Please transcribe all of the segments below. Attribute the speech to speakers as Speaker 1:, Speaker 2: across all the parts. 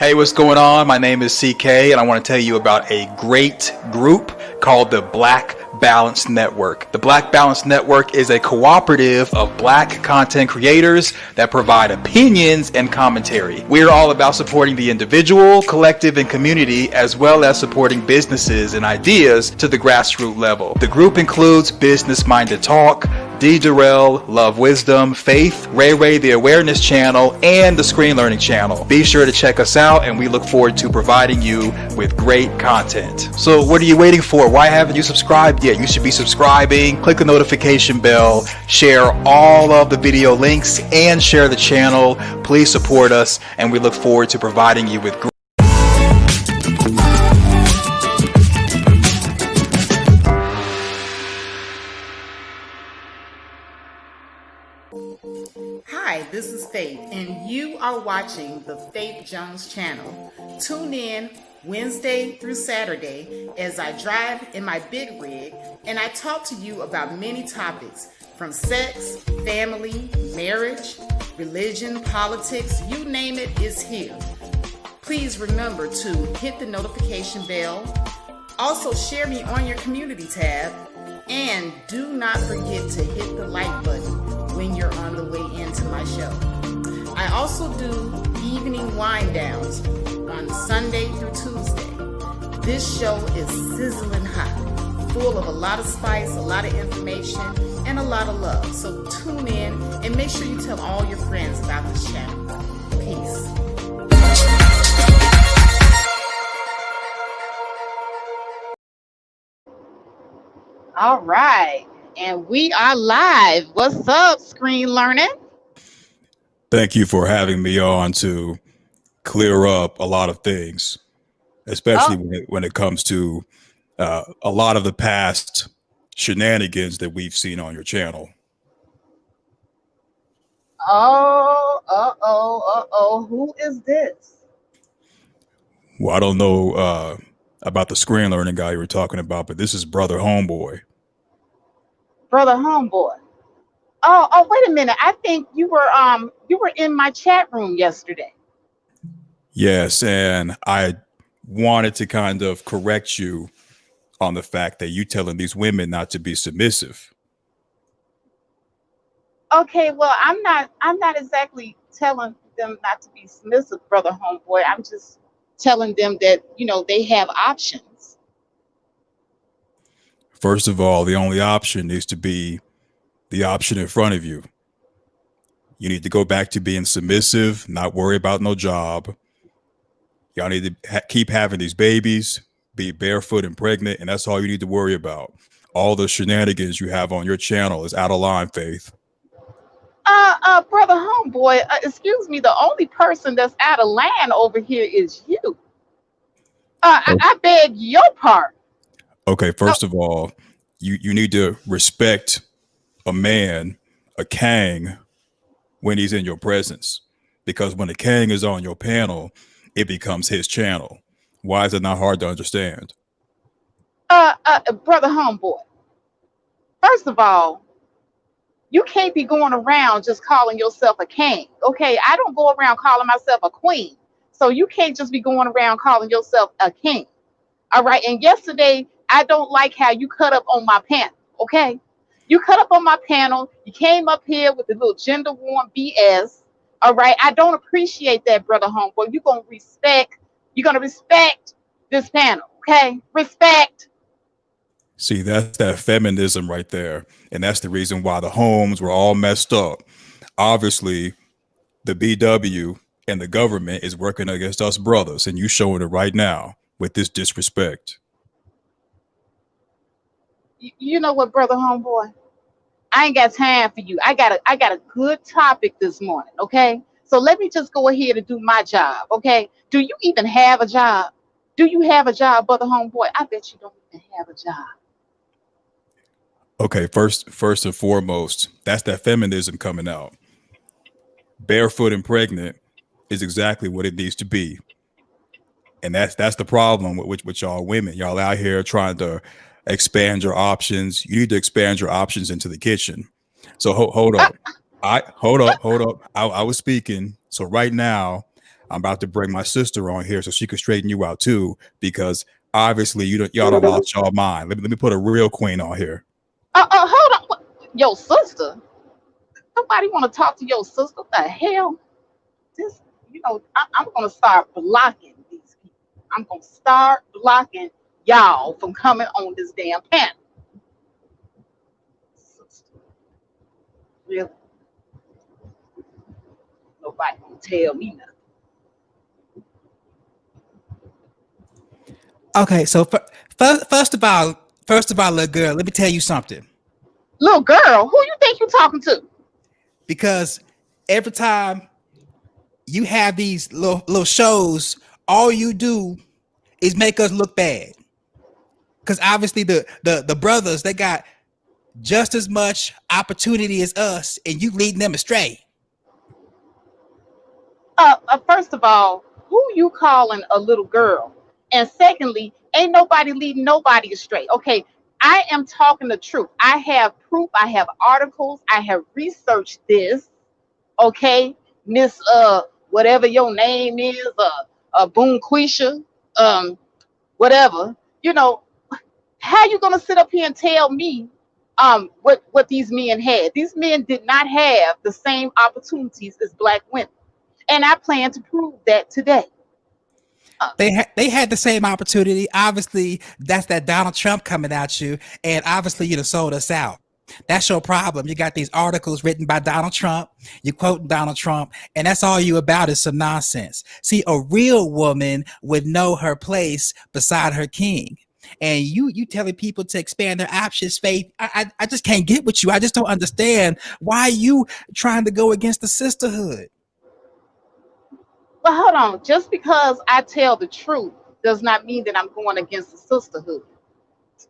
Speaker 1: Hey, what's going on? My name is CK, and I want to tell you about a great group called the Black Balance Network. The Black Balance Network is a cooperative of Black content creators that provide opinions and commentary. We're all about supporting the individual, collective, and community, as well as supporting businesses and ideas to the grassroots level. The group includes Business Minded Talk, D. Durrell, Love Wisdom, Faith, Ray Ray the Awareness Channel, and the Screen Learning Channel. Be sure to check us out, and we look forward to providing you with great content. So what are you waiting for? Why haven't you subscribed yet? You should be subscribing. Click the notification bell, share all of the video links, and share the channel. Please support us, and we look forward to providing you with great
Speaker 2: Hi, this is Faith, and you are watching the Faith Jones channel. Tune in Wednesday through Saturday as I drive in my big rig and I talk to you about many topics from sex, family, marriage, religion, politics, you name it is here. Please remember to hit the notification bell. Also share me on your community tab, and do not forget to hit the like button when you're on the way into my show. I also do evening wind downs on Sunday through Tuesday. This show is sizzling hot, full of a lot of spice, a lot of information, and a lot of love. So tune in and make sure you tell all your friends about this channel. Peace. All right. And we are live. What's up, Screen Learning?
Speaker 1: Thank you for having me on to clear up a lot of things, especially when it comes to a lot of the past shenanigans that we've seen on your channel.
Speaker 2: Who is this?
Speaker 1: Well, I don't know about the Screen Learning guy you were talking about, but this is Brother Homeboy.
Speaker 2: Brother Homeboy. Oh, wait a minute. I think you were in my chat room yesterday.
Speaker 1: Yes, and I wanted to kind of correct you on the fact that you telling these women not to be submissive.
Speaker 2: Okay, well, I'm not exactly telling them not to be submissive, Brother Homeboy. I'm just telling them that, they have options.
Speaker 1: First of all, the only option needs to be the option in front of you. You need to go back to being submissive, not worry about no job. Y'all need to keep having these babies, be barefoot and pregnant, and that's all you need to worry about. All the shenanigans you have on your channel is out of line, Faith.
Speaker 2: Brother Homeboy, excuse me, the only person that's out of line over here is you. I beg your pardon.
Speaker 1: Okay, first of all, you need to respect a man, a king, when he's in your presence. Because when a king is on your panel, it becomes his channel. Why is it not hard to understand?
Speaker 2: Brother Homeboy, first of all, you can't be going around just calling yourself a king, okay? I don't go around calling myself a queen. So you can't just be going around calling yourself a king. All right. And yesterday, I don't like how you cut up on my panel. Okay. You cut up on my panel. You came up here with the little gender war BS. All right. I don't appreciate that, Brother Homeboy. You're going to respect this panel. Okay. Respect.
Speaker 1: See, that's that feminism right there. And that's the reason why the homes were all messed up. Obviously, the BW and the government is working against us brothers, and you showing it right now with this disrespect.
Speaker 2: You know what, Brother Homeboy? I ain't got time for you. I got a good topic this morning, okay? So let me just go ahead and do my job, okay? Do you even have a job? Do you have a job, Brother Homeboy? I bet you don't even have a job.
Speaker 1: Okay, first and foremost, that's that feminism coming out. Barefoot and pregnant is exactly what it needs to be. And that's the problem with y'all women. Y'all out here trying to expand your options. You need to expand your options into the kitchen. So hold up. Hold up. I was speaking. So right now, I'm about to bring my sister on here so she can straighten you out too, because obviously y'all don't lost y'all mind. Let me put a real queen on here.
Speaker 3: Hold on. Your sister? Nobody want to talk to your sister. What the hell? This, I'm gonna start blocking these people. I'm gonna start blocking y'all from coming on this damn panel. Sister, really? Nobody gonna tell me nothing.
Speaker 1: Okay, so first of all, little girl, let me tell you something.
Speaker 3: Little girl, who you think you talking to?
Speaker 1: Because every time you have these little shows, all you do is make us look bad. Because obviously the brothers, they got just as much opportunity as us, and you leading them astray.
Speaker 3: First of all, who you calling a little girl? And secondly, ain't nobody leading nobody astray. Okay, I am talking the truth. I have proof. I have articles. I have researched this. Okay, Miss whatever your name is, Boone Quisha, whatever. You know, how you gonna sit up here and tell me what these men had? These men did not have the same opportunities as black women, and I plan to prove that today. Uh,
Speaker 1: They had the same opportunity. Obviously, that's that Donald Trump coming at you, and obviously you done sold us out. That's your problem. You got these articles written by Donald Trump. You quoting Donald Trump, and that's all you about is some nonsense. See, a real woman would know her place beside her king. And you telling people to expand their options, Faith. I just can't get with you. I just don't understand why you trying to go against the sisterhood.
Speaker 3: but hold on, just because I tell the truth does not mean that I'm going against the sisterhood.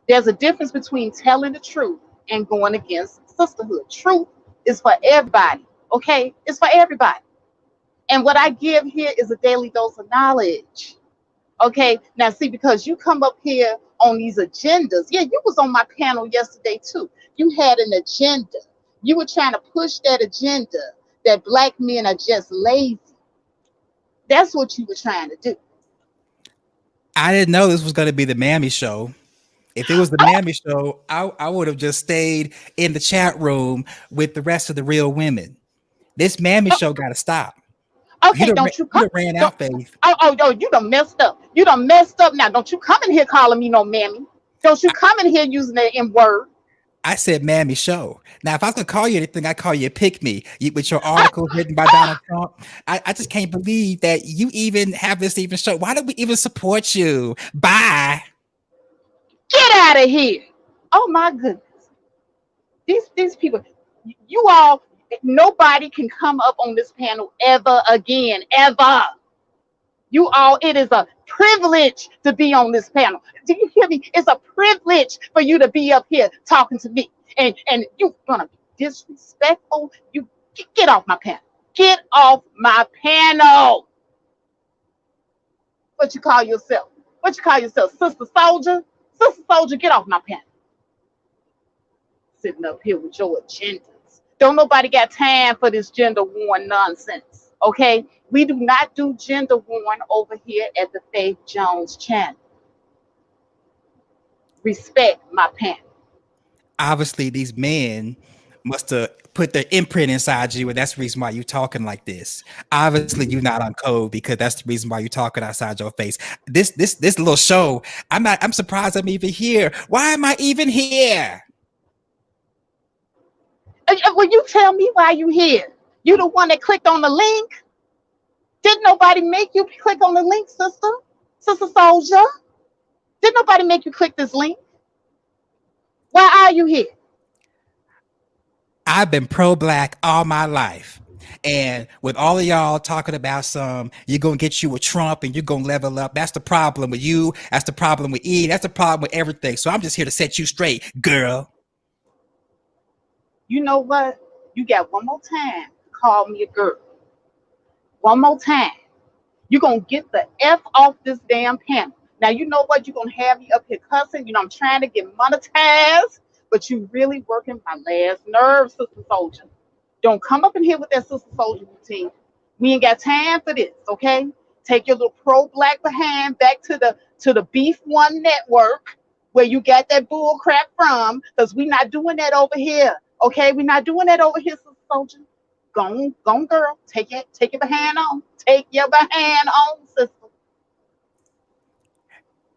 Speaker 3: There's a difference between telling the truth and going against sisterhood. Truth is for everybody, okay? It's for everybody. And what I give here is a daily dose of knowledge. Okay, now see, because you come up here on these agendas, yeah, you was on my panel yesterday too. You had an agenda. You were trying to push that agenda that black men are just lazy. That's what you were trying to do.
Speaker 1: I didn't know this was going to be the Mammy show. If it was the Mammy show, I would have just stayed in the chat room with the rest of the real women. This Mammy
Speaker 3: Oh,
Speaker 1: show got to stop.
Speaker 3: okay, don't you
Speaker 1: You
Speaker 3: come.
Speaker 1: done ran
Speaker 3: Don't.
Speaker 1: out, Faith.
Speaker 3: Oh, you done messed up. You done messed up now. Don't you come in here calling me no mammy. Don't you come in here using the M word.
Speaker 1: I said Mammy show. Now, if I was going to call you anything, I call you Pick Me with your articles written by Donald Trump. I just can't believe that you even have this even show. Why do we even support you? Bye.
Speaker 3: Get out of here. Oh my goodness. These people, you all, nobody can come up on this panel ever again, ever. You all, it is a privilege to be on this panel. Do you hear me? It's a privilege for you to be up here talking to me. And you gonna be disrespectful. You get off my panel. Get off my panel. What you call yourself? What you call yourself? Sister Soldier? Sister Soldier, get off my panel. Sitting up here with your agendas. Don't nobody got time for this gender war nonsense. Okay? We do not do gender warring over here at the Faith Jones channel. Respect my panel.
Speaker 1: Obviously these men must have put their imprint inside you, and that's the reason why you're talking like this. Obviously you're not on code, because that's the reason why you're talking outside your face. This little show, I'm surprised I'm even here. Why am I even here?
Speaker 3: Will you tell me why you here? You the one that clicked on the link? Didn't nobody make you click on the link, sister? Sister Soldier? Didn't nobody make you click this link? Why are you here?
Speaker 1: I've been pro-black all my life. And with all of y'all talking about you're gonna get you a Trump and you're gonna level up. That's the problem with you. That's the problem with E. That's the problem with everything. So I'm just here to set you straight, girl.
Speaker 3: You know what? You got one more time to call me a girl. One more time. You're going to get the F off this damn panel. Now, you know what? You're going to have me up here cussing. You know, I'm trying to get monetized, but you really working my last nerve, Sister Soldier. Don't come up in here with that Sister Soldier routine. We ain't got time for this, okay? Take your little pro-black behind back to the Beef One network where you got that bull crap from, because we not doing that over here. Okay, we're not doing that over here, sister soldier. Go on, girl. Take your behind on. Take your behind on, sister.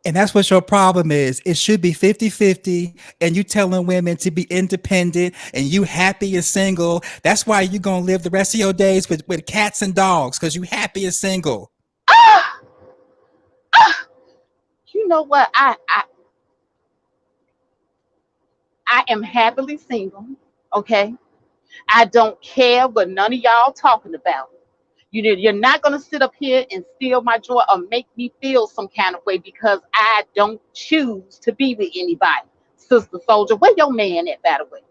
Speaker 4: And that's what your problem is. It should be 50-50, and you telling women to be independent and you happy and single. That's why you're going to live the rest of your days with cats and dogs, because you happy and single.
Speaker 3: Ah, you know what? I am happily single. Okay, I don't care what none of y'all talking about. You're not gonna sit up here and steal my joy or make me feel some kind of way because I don't choose to be with anybody. Sister Soldier, where your man at, by the way?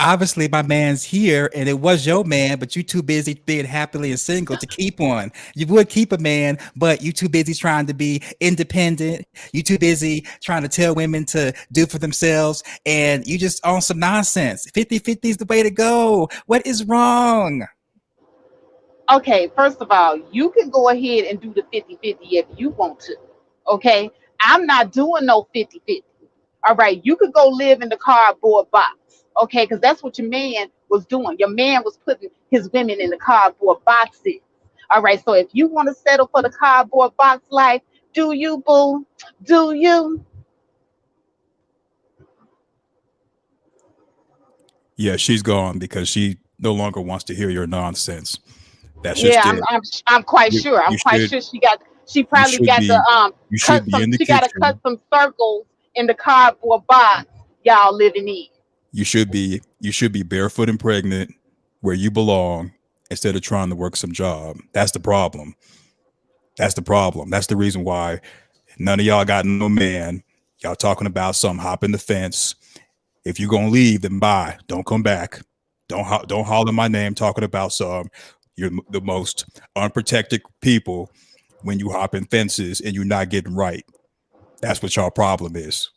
Speaker 4: Obviously, my man's here, and it was your man, but you too busy being happily and single to keep one. You would keep a man, but you too busy trying to be independent. You too busy trying to tell women to do for themselves, and you just on some nonsense. 50-50 is the way to go. What is wrong?
Speaker 3: Okay, first of all, you can go ahead and do the 50-50 if you want to. Okay, I'm not doing no 50-50. All right, you could go live in the cardboard box. Okay, because that's what your man was doing. Your man was putting his women in the cardboard boxes. All right, so if you want to settle for the cardboard box life, do you, boo? Do you?
Speaker 1: Yeah, she's gone because she no longer wants to hear your nonsense. That's
Speaker 3: Yeah,
Speaker 1: just it.
Speaker 3: I'm quite
Speaker 1: You,
Speaker 3: sure. I'm
Speaker 1: you
Speaker 3: quite
Speaker 1: should
Speaker 3: sure she
Speaker 1: you
Speaker 3: probably
Speaker 1: should
Speaker 3: got the
Speaker 1: be you should
Speaker 3: cut
Speaker 1: be
Speaker 3: some,
Speaker 1: in the
Speaker 3: she got to cut
Speaker 1: kitchen.
Speaker 3: some circles in the cardboard box y'all living in.
Speaker 1: You should be barefoot and pregnant where you belong instead of trying to work some job. That's the problem. That's the problem. That's the reason why none of y'all got no man. Y'all talking about some hop in the fence. If you're gonna leave, then bye. Don't come back. Don't holler my name talking about some. You're the most unprotected people when you hop in fences and you're not getting right. That's what y'all problem is.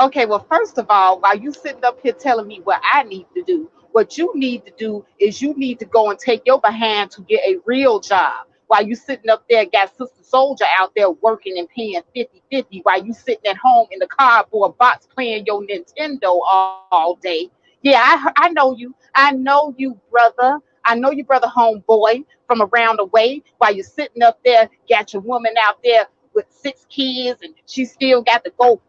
Speaker 3: Okay, well, first of all, while you sitting up here telling me what I need to do, what you need to do is you need to go and take your behind to get a real job. While you sitting up there, got Sister Soldier out there working and paying 50-50, while you sitting at home in the cardboard box playing your Nintendo all day. Yeah, I know you. I know you, brother. I know you, brother homeboy from around the way. While you're sitting up there, got your woman out there with 6 kids, and she still got to go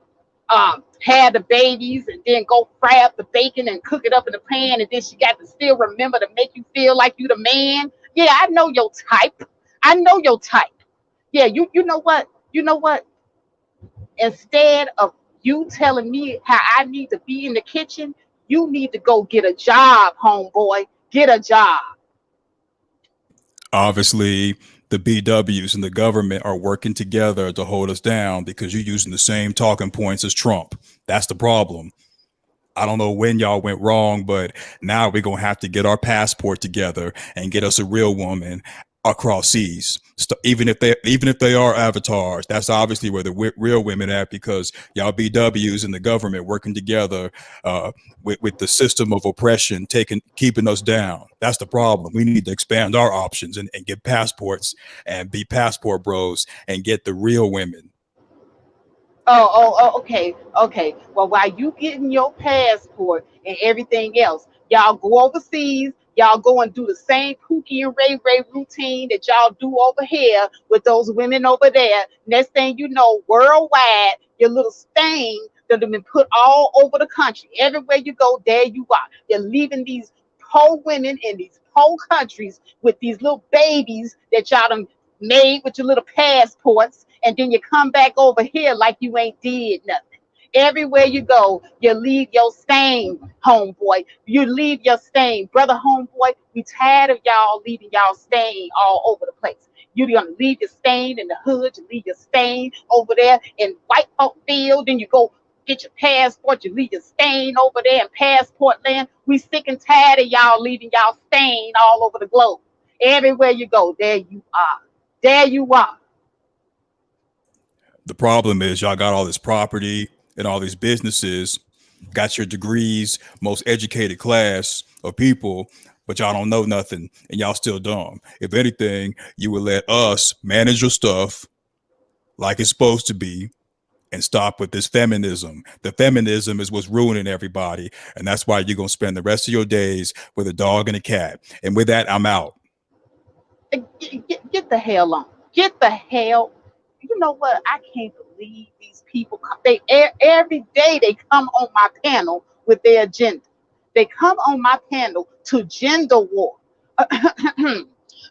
Speaker 3: have the babies and then go fry up the bacon and cook it up in the pan, and then she got to still remember to make you feel like you the man. Yeah, I know your type. I know your type. Yeah, you know what? You know what? Instead of you telling me how I need to be in the kitchen, you need to go get a job, homeboy. Get a job.
Speaker 1: Obviously, the BWs and the government are working together to hold us down because you're using the same talking points as Trump. That's the problem. I don't know when y'all went wrong, but now we're gonna have to get our passport together and get us a real woman across seas. Even if they are avatars, that's obviously where the real women at because y'all BWs and the government working together with the system of oppression taking keeping us down. That's the problem. We need to expand our options and get passports and be passport bros and get the real women.
Speaker 3: Okay, okay. Well, while you getting your passport and everything else, y'all go overseas. Y'all go and do the same Pookie and Ray Ray routine that y'all do over here with those women over there. Next thing you know, worldwide, your little stain that have been put all over the country. Everywhere you go, there you are. You're leaving these poor women in these poor countries with these little babies that y'all done made with your little passports, and then you come back over here like you ain't did nothing. Everywhere you go, you leave your stain, homeboy. You leave your stain, brother, homeboy. We tired of y'all leaving y'all stain all over the place. You're gonna leave your stain in the hood. You leave your stain over there in White Oak Field. Then you go get your passport. You leave your stain over there in passport land. We sick and tired of y'all leaving y'all stain all over the globe. Everywhere you go, there you are. There you are.
Speaker 1: The problem is y'all got all this property and all these businesses
Speaker 4: got your degrees, most educated class of people, but y'all don't know nothing and y'all still dumb. If anything, you would let us manage your stuff like it's supposed to be and stop with this feminism. The feminism is what's ruining everybody. And that's why you're going to spend the rest of your days with a dog and a cat. And with that, I'm out.
Speaker 3: Get the hell on. Get the hell. You know what? I can't believe these people. Every day they come on my panel with their agenda. They come on my panel to gender war.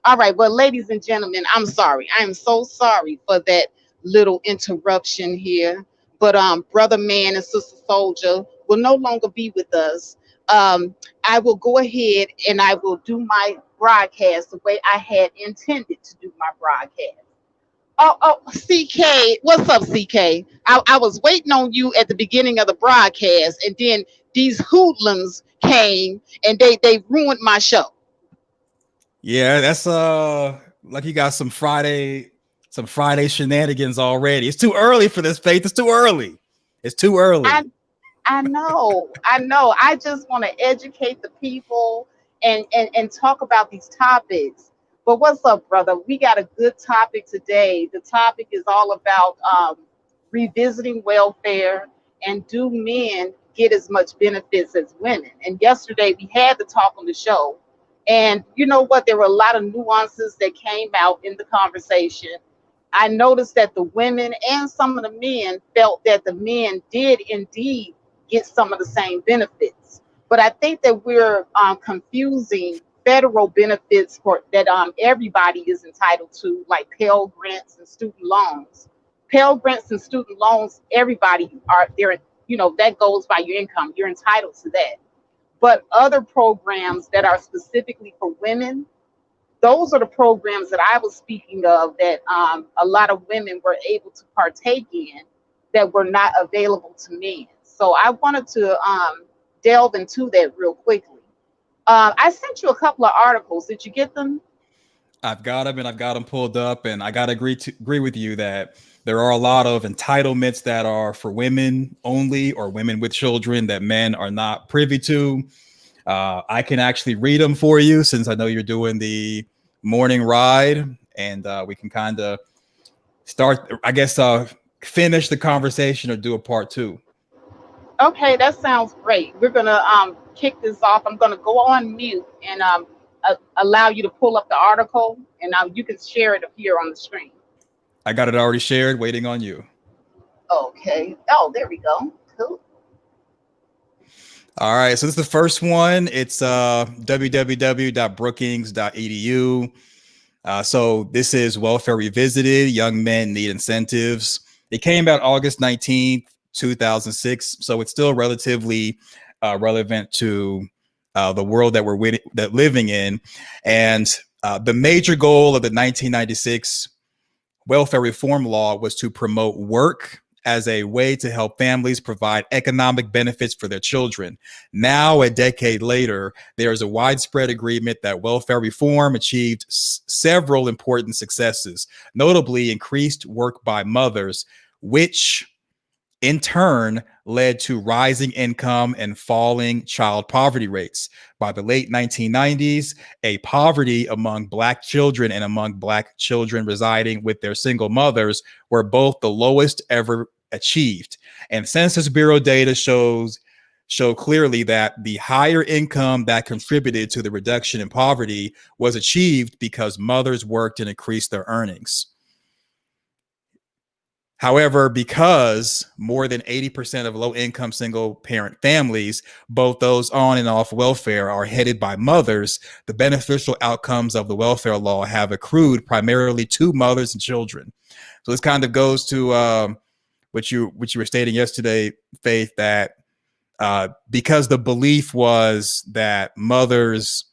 Speaker 3: All right, well, ladies and gentlemen, I'm sorry. I am so sorry for that little interruption here. But brother man and sister soldier will no longer be with us. I will go ahead and I will do my broadcast the way I had intended to do my broadcast. Oh, CK, what's up, CK? I was waiting on you at the beginning of the broadcast, and then these hoodlums came and they ruined my show.
Speaker 4: Yeah, that's like you got some Friday shenanigans already. It's too early for this, Faith. It's too early. It's too early.
Speaker 3: I know, I know. I just want to educate the people and talk about these topics. But what's up, brother? We got a good topic today. The topic is all about revisiting welfare and do men get as much benefits as women? And yesterday we had the talk on the show. And you know what? There were a lot of nuances that came out in the conversation. I noticed that the women and some of the men felt that the men did indeed get some of the same benefits. But I think that we're confusing federal benefits for that everybody is entitled to, like Pell Grants and student loans. Pell Grants and student loans, everybody are there. You know, that goes by your income. You're entitled to that. But other programs that are specifically for women, those are the programs that I was speaking of that a lot of women were able to partake in that were not available to men. So I wanted to delve into that real quickly. I sent you a couple of articles. Did you get them?
Speaker 4: I've got them and I've got them pulled up, and I gotta agree with you that there are a lot of entitlements that are for women only or women with children that men are not privy to. I can actually read them for you since I know you're doing the morning ride, and we can kind of start, I guess, finish the conversation or do a part two.
Speaker 3: Okay, that sounds great. We're gonna kick this off. I'm gonna go on mute and allow you to pull up the article, and you can share it here on the screen.
Speaker 4: I got it already shared, waiting on you.
Speaker 3: Okay. Oh, there we go. Cool.
Speaker 4: All right, so this is the first one. It's www.brookings.edu. So this is Welfare Revisited, Young Men Need Incentives. It came out August 19th, 2006. So it's still relatively relevant to the world that we're living in. And the major goal of the 1996 welfare reform law was to promote work as a way to help families provide economic benefits for their children. Now, a decade later, there is a widespread agreement that welfare reform achieved several important successes, notably increased work by mothers, which in turn led to rising income and falling child poverty rates. By the late 1990s, a poverty among Black children and among Black children residing with their single mothers were both the lowest ever achieved. And Census Bureau data show clearly that the higher income that contributed to the reduction in poverty was achieved because mothers worked and increased their earnings. However, because more than 80% of low-income single-parent families, both those on and off welfare, are headed by mothers, the beneficial outcomes of the welfare law have accrued primarily to mothers and children. So this kind of goes to what you were stating yesterday, Faith, that because the belief was that mothers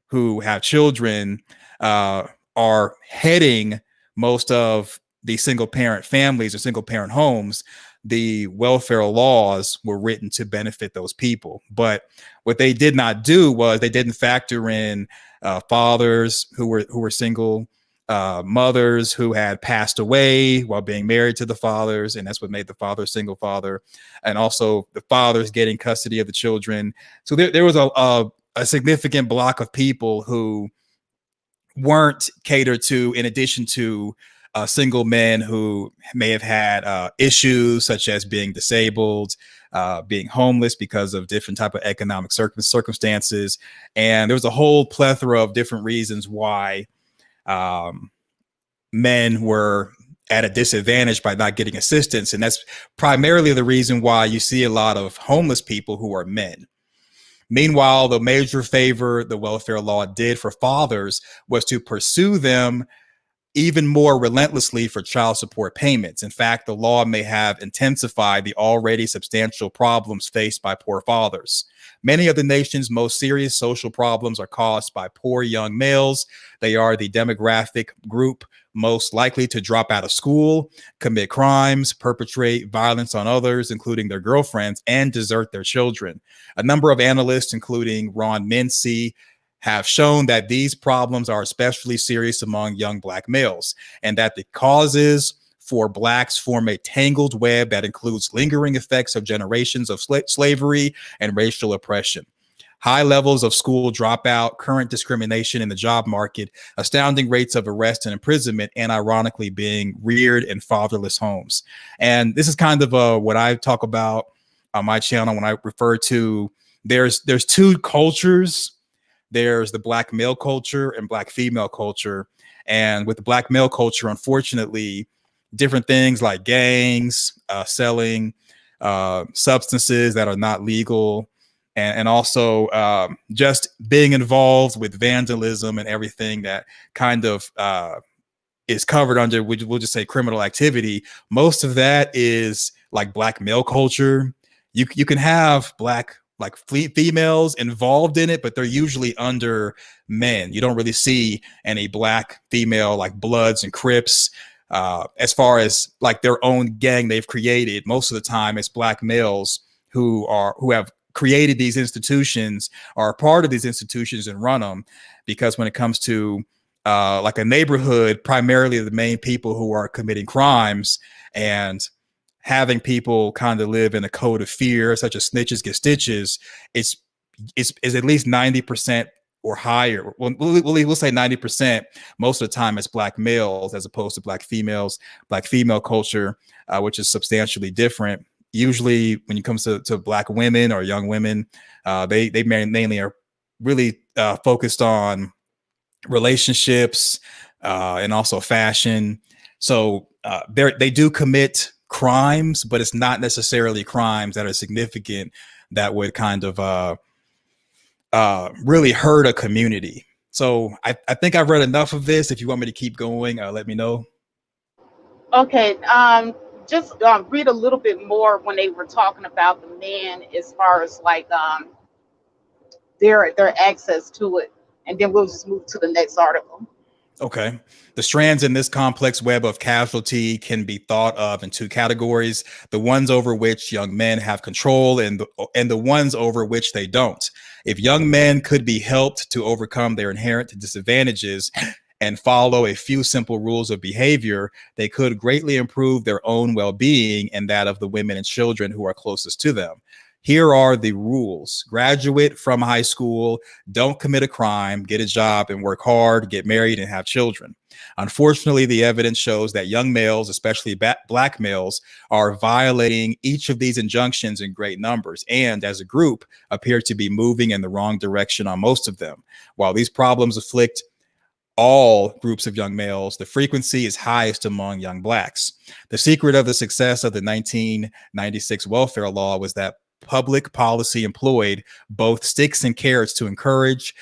Speaker 4: who have children are heading most of the single parent families or single parent homes, the welfare laws were written to benefit those people. But what they did not do was they didn't factor in fathers who were single, mothers who had passed away while being married to the fathers, and that's what made the father a single father, and also the fathers getting custody of the children. So there was a significant block of people who weren't catered to, in addition to single men who may have had issues such as being disabled, being homeless because of different type of economic circumstances. And there was a whole plethora of different reasons why men were at a disadvantage by not getting assistance. And that's primarily the reason why you see a lot of homeless people who are men. Meanwhile, the major favor the welfare law did for fathers was to pursue them even more relentlessly for child support payments. In fact, the law may have intensified the already substantial problems faced by poor fathers. Many of the nation's most serious social problems are caused by poor young males. They are the demographic group most likely to drop out of school, commit crimes, perpetrate violence on others, including their girlfriends, and desert their children. A number of analysts, including Ron Mincy, have shown that these problems are especially serious among young Black males, and that the causes for Blacks form a tangled web that includes lingering effects of generations of slavery and racial oppression. High levels of school dropout, current discrimination in the job market, astounding rates of arrest and imprisonment, and ironically being reared in fatherless homes. And this is kind of what I talk about on my channel when I refer to there's two cultures. There's the Black male culture and Black female culture. And with the Black male culture, unfortunately, different things like gangs, selling substances that are not legal, and also just being involved with vandalism and everything that kind of is covered under, we'll just say, criminal activity. Most of that is like Black male culture. You can have Black like females involved in it, but they're usually under men. You don't really see any Black female like Bloods and Crips. As far as like their own gang they've created, most of the time it's Black males who have created these institutions, are a part of these institutions and run them. Because when it comes to like a neighborhood, primarily the main people who are committing crimes and having people kind of live in a code of fear, such as snitches get stitches, is at least 90% or higher. We'll say 90%. Most of the time it's Black males as opposed to Black females. Black female culture, which is substantially different. Usually when it comes to Black women or young women, they mainly are really focused on relationships and also fashion. So they do commit crimes, but it's not necessarily crimes that are significant that would kind of really hurt a community. So I think I've read enough of this. If you want me to keep going, let me know.
Speaker 3: Okay, just read a little bit more when they were talking about the men as far as like their access to it, and then we'll just move to the next article.
Speaker 4: Okay. The strands in this complex web of casualty can be thought of in two categories: the ones over which young men have control and the ones over which they don't. If young men could be helped to overcome their inherent disadvantages and follow a few simple rules of behavior, they could greatly improve their own well-being and that of the women and children who are closest to them. Here are the rules. Graduate from high school, don't commit a crime, get a job and work hard, get married and have children. Unfortunately, the evidence shows that young males, especially Black males, are violating each of these injunctions in great numbers and as a group appear to be moving in the wrong direction on most of them. While these problems afflict all groups of young males, the frequency is highest among young Blacks. The secret of the success of the 1996 welfare law was that public policy employed both sticks and carrots to encourage,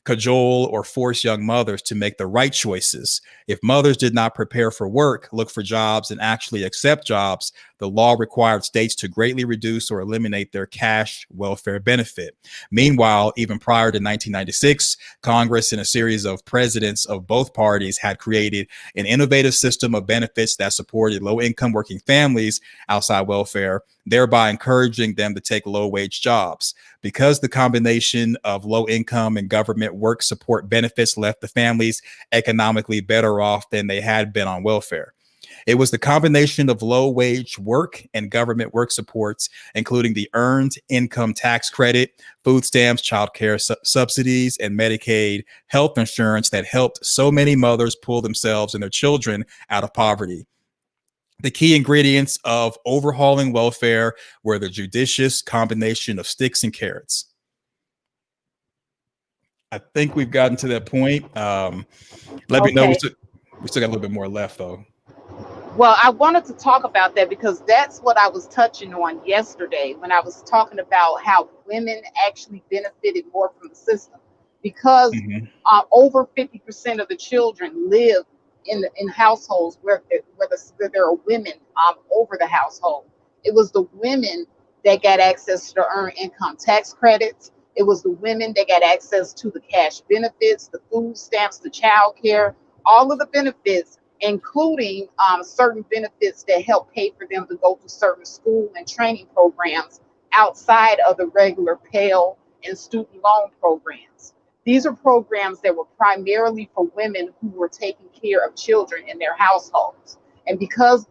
Speaker 4: cajole, or force young mothers to make the right choices. If mothers did not prepare for work, look for jobs, and actually accept jobs, the law required states to greatly reduce or eliminate their cash welfare benefit. Meanwhile, even prior to 1996, Congress and a series of presidents of both parties had created an innovative system of benefits that supported low-income working families outside welfare, thereby encouraging them to take low-wage jobs. Because the combination of low income and government work support benefits left the families economically better off than they had been on welfare. It was the combination of low wage work and government work supports, including the earned income tax credit, food stamps, child care subsidies, and Medicaid health insurance that helped so many mothers pull themselves and their children out of poverty. The key ingredients of overhauling welfare were the judicious combination of sticks and carrots. I think we've gotten to that point. Let me know.
Speaker 3: Okay.
Speaker 4: We still got a little bit more left, though.
Speaker 3: Well, I wanted to talk about that because that's what I was touching on yesterday when I was talking about how women actually benefited more from the system because over 50% of the children live in households where there are women over the household. It was the women that got access to earned income tax credits. It was the women that got access to the cash benefits, the food stamps, the child care, all of the benefits, including certain benefits that help pay for them to go to certain school and training programs outside of the regular Pell and student loan programs. These are programs that were primarily for women who were taking care of children in their households. And because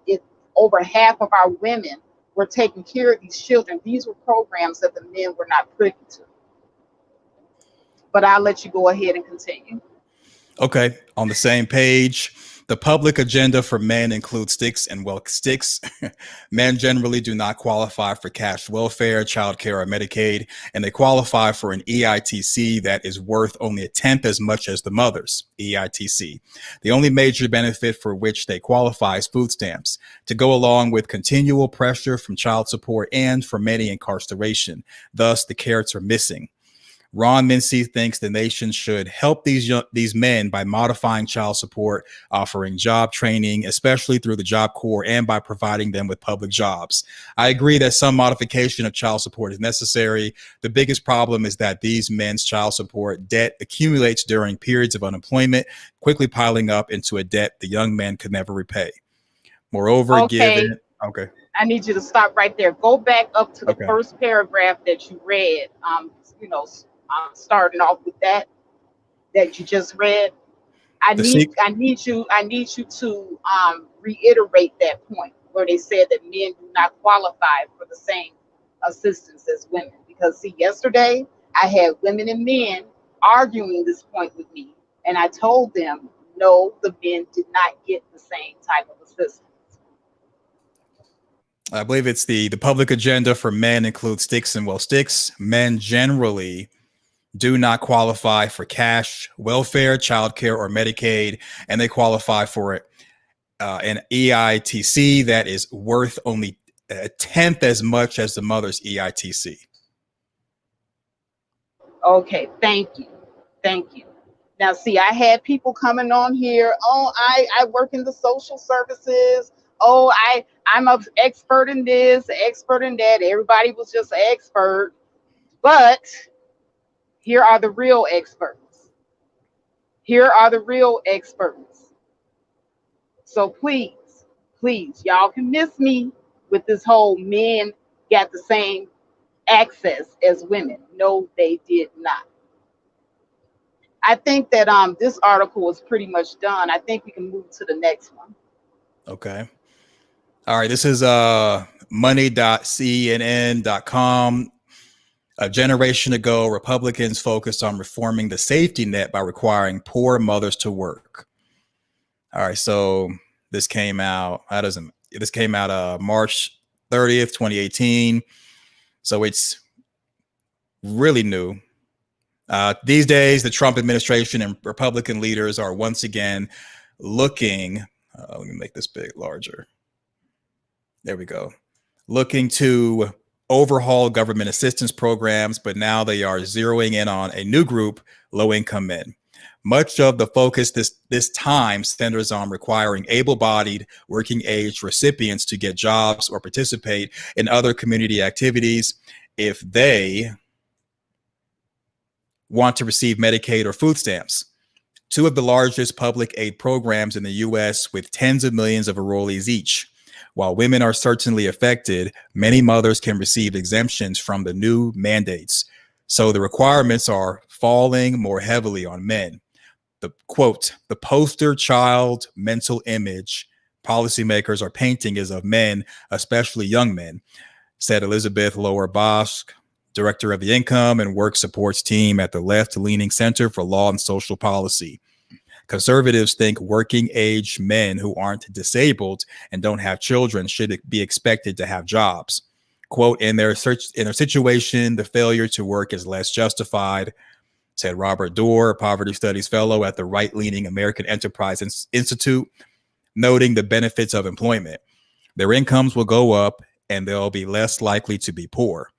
Speaker 3: over half of our women were taking care of these children, these were programs that the men were not privy to. But I'll let you go ahead and continue.
Speaker 4: Okay, on the same page. The public agenda for men includes sticks and sticks. Men generally do not qualify for cash welfare, child care, or Medicaid, and they qualify for an EITC that is worth only a tenth as much as the mother's EITC. The only major benefit for which they qualify is food stamps, to go along with continual pressure from child support and, for many, incarceration. Thus, the carrots are missing. Ron Mincy thinks the nation should help these men by modifying child support, offering job training, especially through the Job Corps, and by providing them with public jobs. I agree that some modification of child support is necessary. The biggest problem is that these men's child support debt accumulates during periods of unemployment, quickly piling up into a debt the young men could never repay. Moreover, given... Okay.
Speaker 3: I need you to stop right there. Go back up to the first paragraph that you read. Starting off with that you just read. I need you to reiterate that point where they said that men do not qualify for the same assistance as women. Because see, yesterday I had women and men arguing this point with me, and I told them no, the men did not get the same type of assistance.
Speaker 4: I believe it's the public agenda for men includes sticks and sticks. Men generally do not qualify for cash, welfare, child care, or Medicaid, and they qualify for an EITC that is worth only a tenth as much as the mother's EITC.
Speaker 3: Okay, thank you. Now, see, I had people coming on here. Oh, I work in the social services. Oh, I'm an expert in this, expert in that. Everybody was just an expert, but here are the real experts. So please, y'all can miss me with this whole men got the same access as women. No, they did not. I think that this article is pretty much done. I think we can move to the next one.
Speaker 4: Okay. All right. This is money.cnn.com. A generation ago, Republicans focused on reforming the safety net by requiring poor mothers to work. All right, so this came out. This came out March 30th, 2018. So it's really new. These days, the Trump administration and Republican leaders are once again looking. Let me make this bit larger. There we go. Looking to overhaul government assistance programs, but now they are zeroing in on a new group, low-income men. Much of the focus this time centers on requiring able-bodied, working-age recipients to get jobs or participate in other community activities if they want to receive Medicaid or food stamps. Two of the largest public aid programs in the U.S. with tens of millions of enrollees each. While women are certainly affected, many mothers can receive exemptions from the new mandates. So the requirements are
Speaker 1: falling more heavily on men. The quote, the poster child mental image policymakers are painting is of men, especially young men, said Elizabeth Lower Bosch, director of the Income and Work Supports team at the left-leaning Center for Law and Social Policy. Conservatives think working age men who aren't disabled and don't have children should be expected to have jobs. Quote, in their situation, the failure to work is less justified, said Robert Dorr, a poverty studies fellow at the right-leaning American Enterprise Institute, noting the benefits of employment. Their incomes will go up and they'll be less likely to be poor.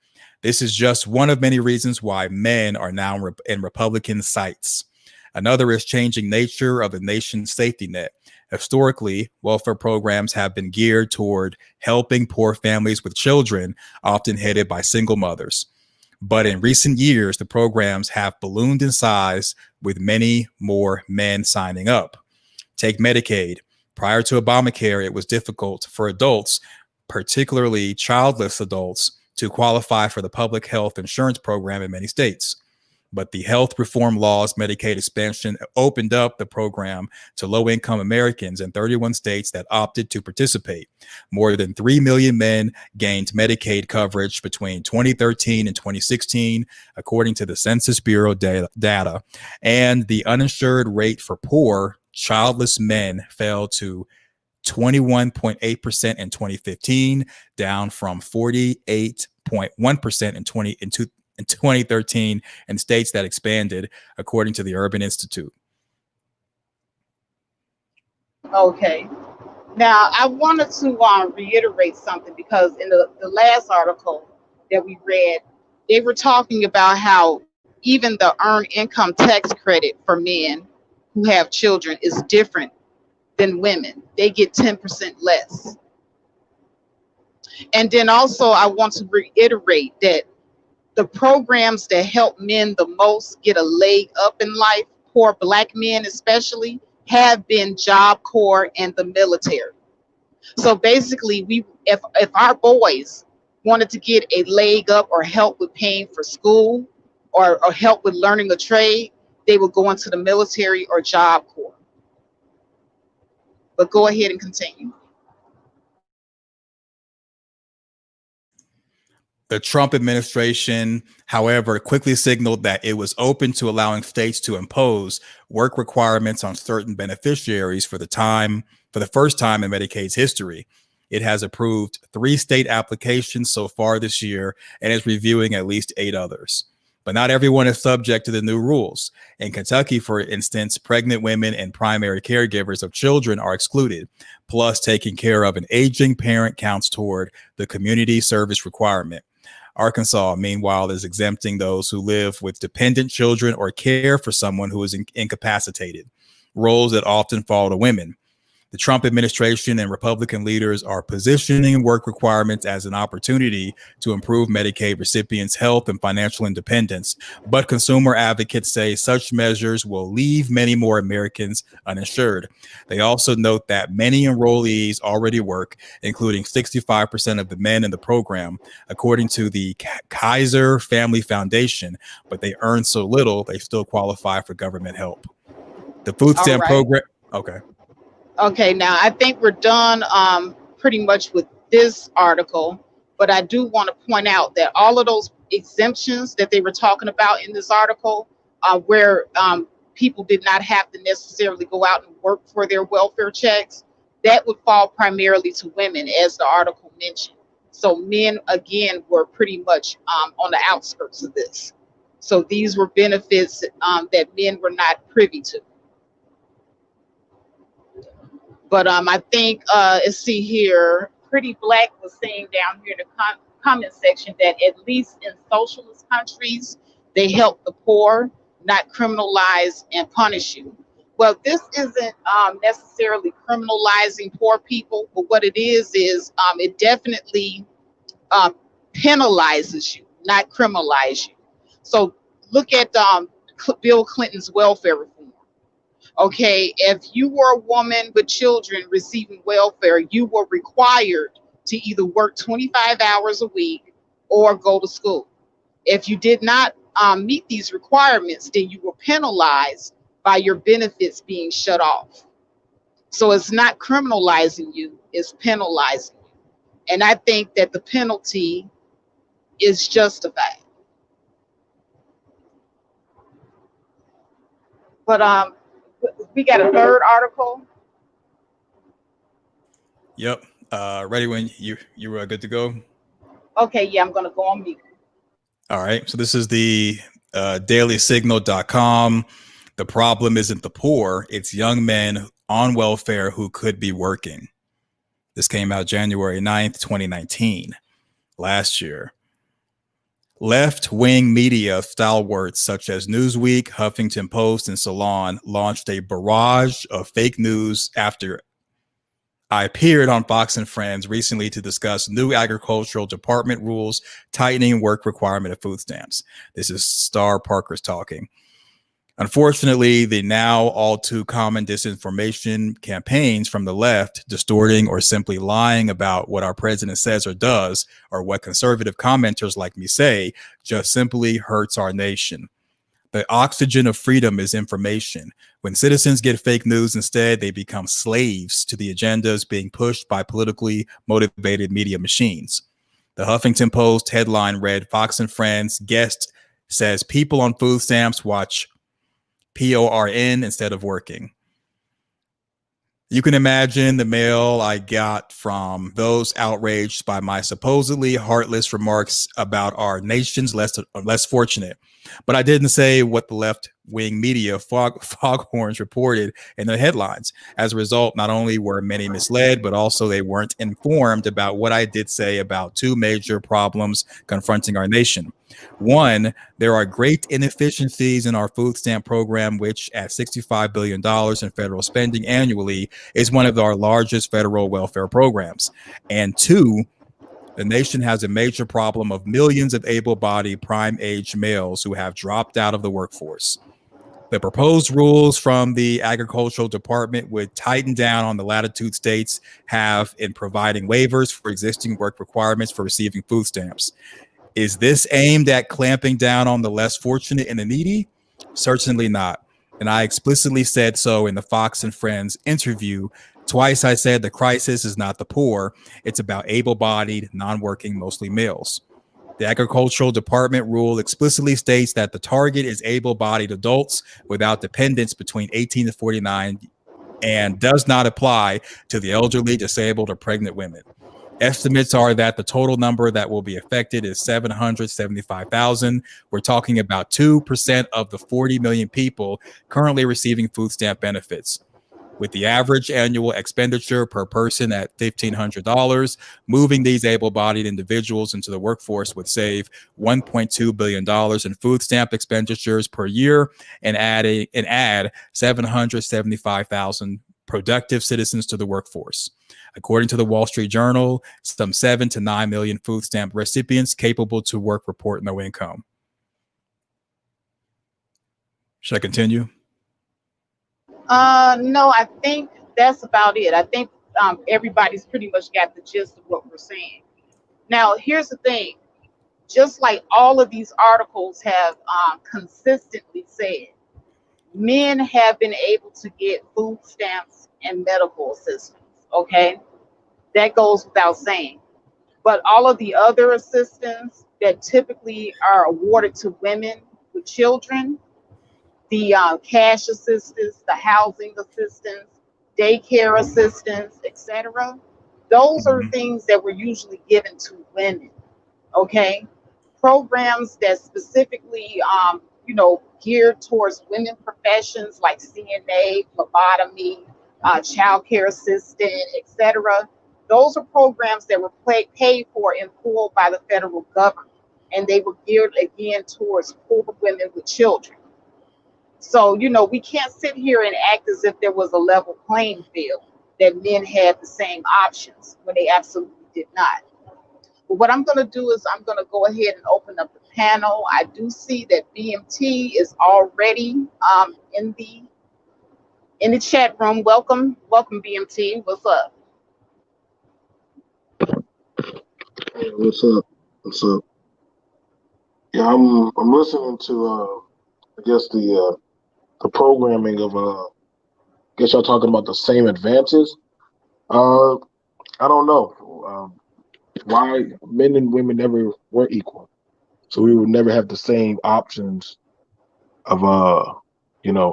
Speaker 1: This is just one of many reasons why men are now in Republican sights. Another is changing nature of the nation's safety net. Historically, welfare programs have been geared toward helping poor families with children, often headed by single mothers. But in recent years, the programs have ballooned in size with many more men signing up. Take Medicaid. Prior to Obamacare, it was difficult for adults, particularly childless adults, to qualify for the public health insurance program in many states. But the health reform laws, Medicaid expansion opened up the program to low-income Americans in 31 states that opted to participate. More than 3 million men gained Medicaid coverage between 2013 and 2016, according to the Census Bureau data. And the uninsured rate for poor, childless men fell to 21.8% in 2015, down from 48.1% in 2013 in states that expanded, according to the Urban Institute.
Speaker 3: Okay. Now, I wanted to reiterate something because in the last article that we read, they were talking about how even the earned income tax credit for men who have children is different than women. They get 10% less. And then also, I want to reiterate that the programs that help men the most get a leg up in life, poor Black men especially, have been Job Corps and the military. So basically, if our boys wanted to get a leg up or help with paying for school or help with learning a trade, they would go into the military or Job Corps. But go ahead and continue.
Speaker 1: The Trump administration, however, quickly signaled that it was open to allowing states to impose work requirements on certain beneficiaries for the first time in Medicaid's history. It has approved 3 state applications so far this year and is reviewing at least 8 others. But not everyone is subject to the new rules. In Kentucky, for instance, pregnant women and primary caregivers of children are excluded. Plus, taking care of an aging parent counts toward the community service requirement. Arkansas, meanwhile, is exempting those who live with dependent children or care for someone who is incapacitated, roles that often fall to women. The Trump administration and Republican leaders are positioning work requirements as an opportunity to improve Medicaid recipients' health and financial independence. But consumer advocates say such measures will leave many more Americans uninsured. They also note that many enrollees already work, including 65% of the men in the program, according to the Kaiser Family Foundation, but they earn so little they still qualify for government help. The food stamp program. Okay.
Speaker 3: Okay, now I think we're done pretty much with this article, but I do want to point out that all of those exemptions that they were talking about in this article, where people did not have to necessarily go out and work for their welfare checks, that would fall primarily to women, as the article mentioned. So men, again, were pretty much on the outskirts of this. So these were benefits that men were not privy to. But I think, let's see here, Pretty Black was saying down here in the comment section that at least in socialist countries, they help the poor, not criminalize and punish you. Well, this isn't necessarily criminalizing poor people, but what it is it definitely penalizes you, not criminalize you. So look at Bill Clinton's welfare reform. Okay, if you were a woman with children receiving welfare, you were required to either work 25 hours a week or go to school. If you did not meet these requirements, then you were penalized by your benefits being shut off. So it's not criminalizing you, it's penalizing you. And I think that the penalty is justified. But we got a third article.
Speaker 1: Yep. Ready when you were good to go?
Speaker 3: Okay, yeah, I'm gonna go on mute.
Speaker 1: All right. So this is the dailysignal.com. The problem isn't the poor, it's young men on welfare who could be working. This came out January 9th, 2019, last year. Left-wing media stalwarts such as Newsweek, Huffington Post, and Salon launched a barrage of fake news after I appeared on Fox and Friends recently to discuss new agricultural department rules tightening work requirement of food stamps. This is Star Parker's talking. Unfortunately, the now all too common disinformation campaigns from the left, distorting or simply lying about what our president says or does, or what conservative commenters like me say, just simply hurts our nation. The oxygen of freedom is information. When citizens get fake news instead, they become slaves to the agendas being pushed by politically motivated media machines. The Huffington Post headline read, Fox and Friends guest says people on food stamps watch PORN instead of working. You can imagine the mail I got from those outraged by my supposedly heartless remarks about our nation's less fortunate. But I didn't say what the left-wing media foghorns reported in their headlines. As a result, not only were many misled, but also they weren't informed about what I did say about two major problems confronting our nation. One, there are great inefficiencies in our food stamp program, which at $65 billion in federal spending annually is one of our largest federal welfare programs. And two, the nation has a major problem of millions of able-bodied prime-age males who have dropped out of the workforce. The proposed rules from the Agricultural Department would tighten down on the latitude states have in providing waivers for existing work requirements for receiving food stamps. Is this aimed at clamping down on the less fortunate and the needy? Certainly not. And I explicitly said so in the Fox and Friends interview. Twice I said the crisis is not the poor. It's about able-bodied, non-working, mostly males. The Agricultural Department rule explicitly states that the target is able-bodied adults without dependents between 18 to 49 and does not apply to the elderly, disabled, or pregnant women. Estimates are that the total number that will be affected is 775,000. We're talking about 2% of the 40 million people currently receiving food stamp benefits. With the average annual expenditure per person at $1,500, moving these able-bodied individuals into the workforce would save $1.2 billion in food stamp expenditures per year and add 775,000 productive citizens to the workforce. According to the Wall Street Journal, some 7 to 9 million food stamp recipients capable to work report no income. Should I continue?
Speaker 3: No, I think that's about it. I think everybody's pretty much got the gist of what we're saying. Now, here's the thing. Just like all of these articles have consistently said, men have been able to get food stamps and medical assistance, okay? That goes without saying. But all of the other assistance that typically are awarded to women with children, the cash assistance, the housing assistance, daycare assistance, etc., those are things that were usually given to women, okay? Programs that specifically, geared towards women professions like CNA, phlebotomy, child care assistant, etc. Those are programs that were paid for in full by the federal government, and they were geared again towards poor women with children. So, we can't sit here and act as if there was a level playing field, that men had the same options when they absolutely did not. But what I'm going to do is I'm going to go ahead and open up the panel. I do see that BMT is already in the chat room. Welcome, BMT. What's up?
Speaker 5: Hey, what's up? What's up? Yeah, I'm listening to I guess the programming of I guess y'all talking about the same advances. Uh, I don't know why men and women never were equal, so we would never have the same options of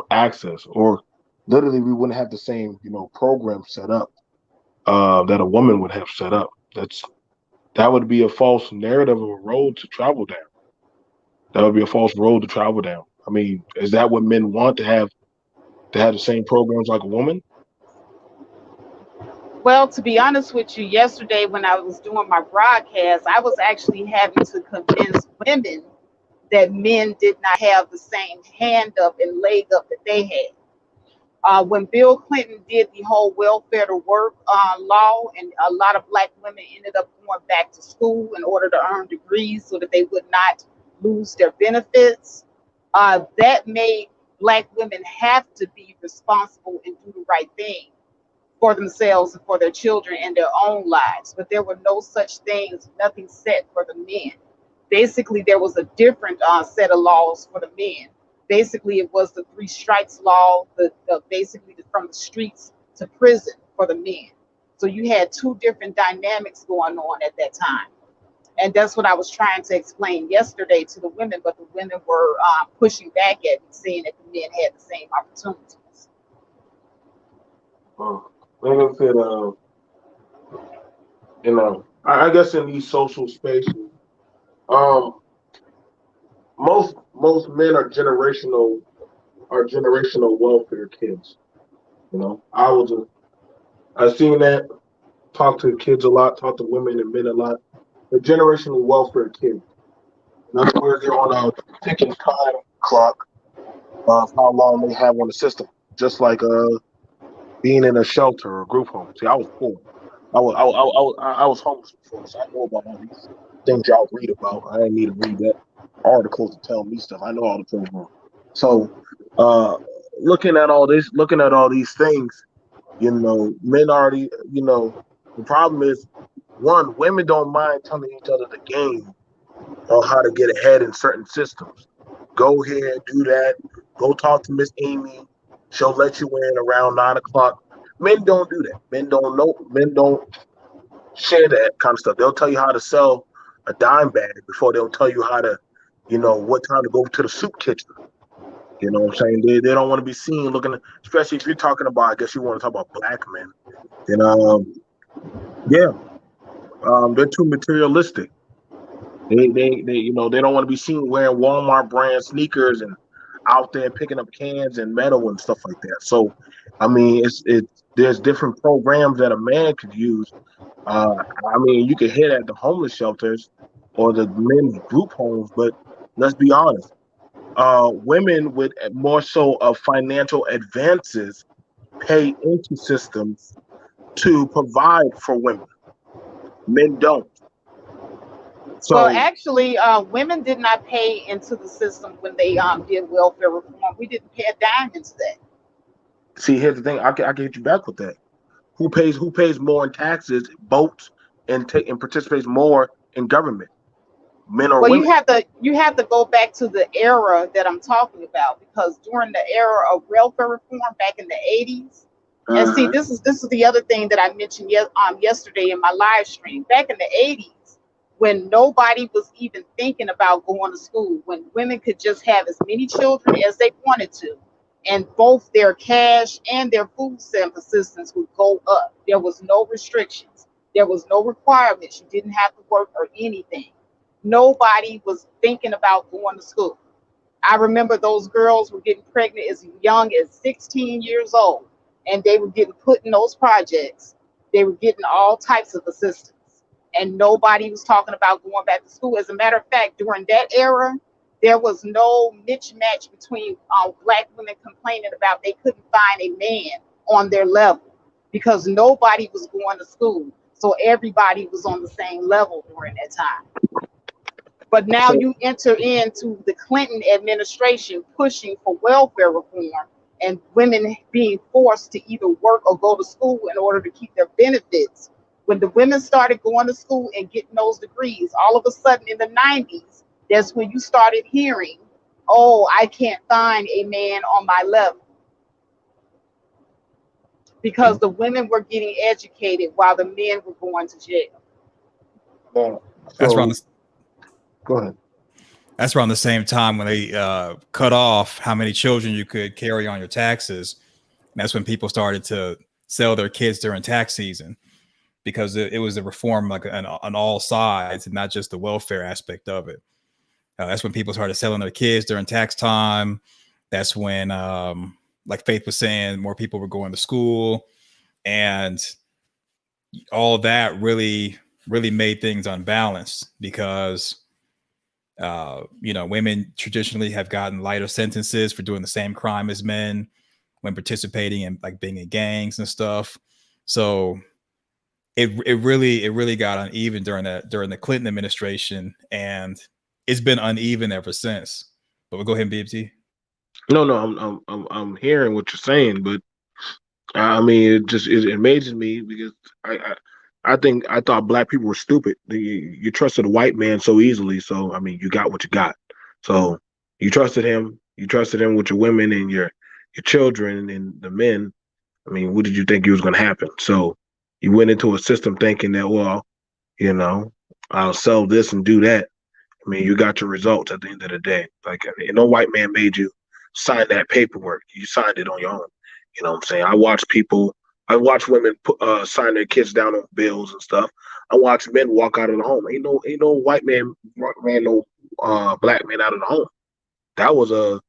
Speaker 5: access, or literally we wouldn't have the same program set up that a woman would have set up. That would be a false narrative of a road to travel down. That would be a false road to travel down. I mean, is that what men want to have the same programs like a woman?
Speaker 3: Well, to be honest with you, yesterday when I was doing my broadcast, I was actually having to convince women that men did not have the same hand up and leg up that they had. When Bill Clinton did the whole welfare to work law, and a lot of black women ended up going back to school in order to earn degrees so that they would not lose their benefits, that made black women have to be responsible and do the right thing for themselves and for their children and their own lives. But there were no such things, nothing set for the men. Basically, there was a different set of laws for the men. Basically, it was the three strikes law, basically from the streets to prison for the men. So you had two different dynamics going on at that time. And that's what I was trying to explain yesterday to the women, but the women were pushing back at me, saying that the men had the same opportunities.
Speaker 5: Like I said, I guess in these social spaces, um, most men are generational welfare kids. I've seen that, talk to kids a lot, talk to women and men a lot. The generational welfare kids. In other words, they're on a ticking time clock of how long they have on the system. Just like being in a shelter or group home. See, I was poor. I was homeless before, so I know about all these things y'all read about. I didn't need to read that articles to tell me stuff. I know all the programs. So, uh, looking at all these things, men already, the problem is one, women don't mind telling each other the game on how to get ahead in certain systems. Go here, do that. Go talk to Miss Amy. She'll let you in around 9 o'clock. Men don't do that. Men don't know. Men don't share that kind of stuff. They'll tell you how to sell a dime bag before they'll tell you how to, what time to go to the soup kitchen. You know what I'm saying? They don't want to be seen looking, especially if you're talking about, I guess you want to talk about black men. And yeah, they're too materialistic. They don't want to be seen wearing Walmart brand sneakers and out there picking up cans and metal and stuff like that. So, I mean, it's there's different programs that a man could use. I mean, you could hit at the homeless shelters or the men's group homes, but let's be honest. Women with more so of financial advances pay into systems to provide for women. Men don't.
Speaker 3: Well,
Speaker 5: So,
Speaker 3: actually, women did not pay into the system when they did welfare reform. We didn't pay a dime into that.
Speaker 5: see, here's the thing. I can hit you back with that. Who pays more in taxes, votes, and participates more in government? Men or
Speaker 3: Well,
Speaker 5: women?
Speaker 3: you have to go back to the era that I'm talking about, because during the era of welfare reform back in the 80s, and see,
Speaker 5: Uh-huh.
Speaker 3: this is the other thing that I mentioned yesterday in my live stream. Back in the 80s, when nobody was even thinking about going to school, when women could just have as many children as they wanted to, and both their cash and their food stamp assistance would go up. There was no restrictions. There was no requirements. You didn't have to work or anything. Nobody was thinking about going to school. I remember those girls were getting pregnant as young as 16 years old, and they were getting put in those projects. They were getting all types of assistance, and nobody was talking about going back to school. As a matter of fact, during that era, there was no mismatch between black women complaining about they couldn't find a man on their level, because nobody was going to school. So everybody was on the same level during that time. But now
Speaker 5: So
Speaker 3: you enter into the Clinton administration pushing for welfare reform, and women being forced to either work or go to school in order to keep their benefits. When the women started going to school and getting those degrees, all of a sudden in the 90s, That's when you started hearing, oh, I can't find a man on my level, because the women were getting educated while the men were going to jail.
Speaker 5: Yeah.
Speaker 4: That's around
Speaker 5: So go ahead.
Speaker 4: that's around the same time when they cut off how many children you could carry on your taxes. And that's when people started to sell their kids during tax season, because it was a reform like on all sides and not just the welfare aspect of it. That's when people started selling their kids during tax time. That's when, like Faith was saying, more people were going to school, and all that really made things unbalanced because women traditionally have gotten lighter sentences for doing the same crime as men when participating in like being in gangs and stuff. So it really got uneven during the Clinton administration, and it's been uneven ever since. But we'll go ahead and BFT.
Speaker 5: No, no, I'm hearing what you're saying, but I mean, it amazes me because I think I thought black people were stupid. You trusted a white man so easily, so I mean, you got what you got. So you trusted him with your women and your children and the men. I mean, what did you think was going to happen? So you went into a system thinking that, well, you know, I'll sell this and do that. I mean, you got your results at the end of the day. Like, I mean, no white man made you sign that paperwork. You signed it on your own. You know what I'm saying? I watch women sign their kids down on bills and stuff. I watch men walk out of the home. Ain't no white man ran no black man out of the home. That was a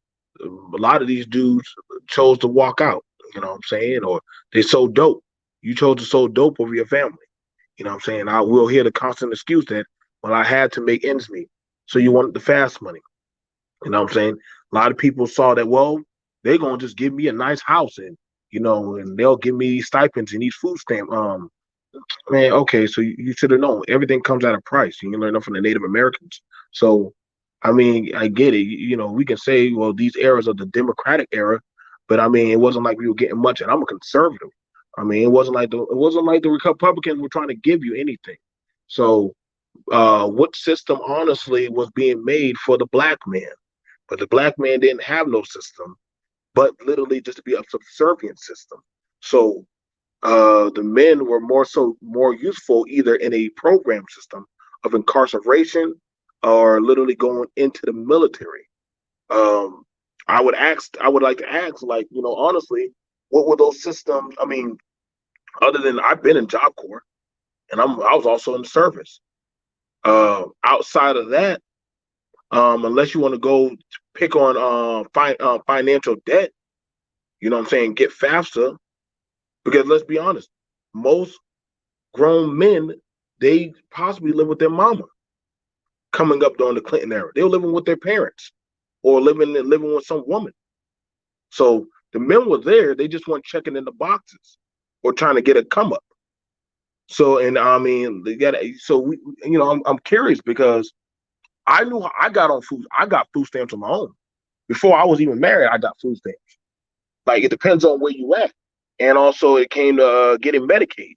Speaker 5: lot of these dudes chose to walk out. You know what I'm saying? Or they sold dope. You chose to sell dope over your family. You know what I'm saying? I will hear the constant excuse that, well, I had to make ends meet. So you wanted the fast money. You know what I'm saying? A lot of people saw that, well, they're gonna just give me a nice house and they'll give me stipends and these food stamp. Man, okay, so you should have known everything comes at a price. You can learn that from the Native Americans. So I mean, I get it. We can say, well, these eras are the Democratic era, but I mean, it wasn't like we were getting much, and I'm a conservative. I mean, it wasn't like the Republicans were trying to give you anything. So what system honestly was being made for the black man? But the black man didn't have no system, but literally just to be a subservient system. So the men were more useful either in a program system of incarceration or literally going into the military. Um, I would like to ask, like, honestly, what were those systems? I mean, other than I've been in Job Corps and I was also in the service. Outside of that, unless you want to go pick on financial debt, you know what I'm saying, get FAFSA, because let's be honest, most grown men, they possibly live with their mama coming up during the Clinton era. They were living with their parents or living with some woman. So the men were there, they just weren't checking in the boxes or trying to get a come up. So, and I mean, they got so we, I'm curious because I knew I got on food. I got food stamps on my own. Before I was even married, I got food stamps. Like, it depends on where you at. And also it came to getting Medicaid.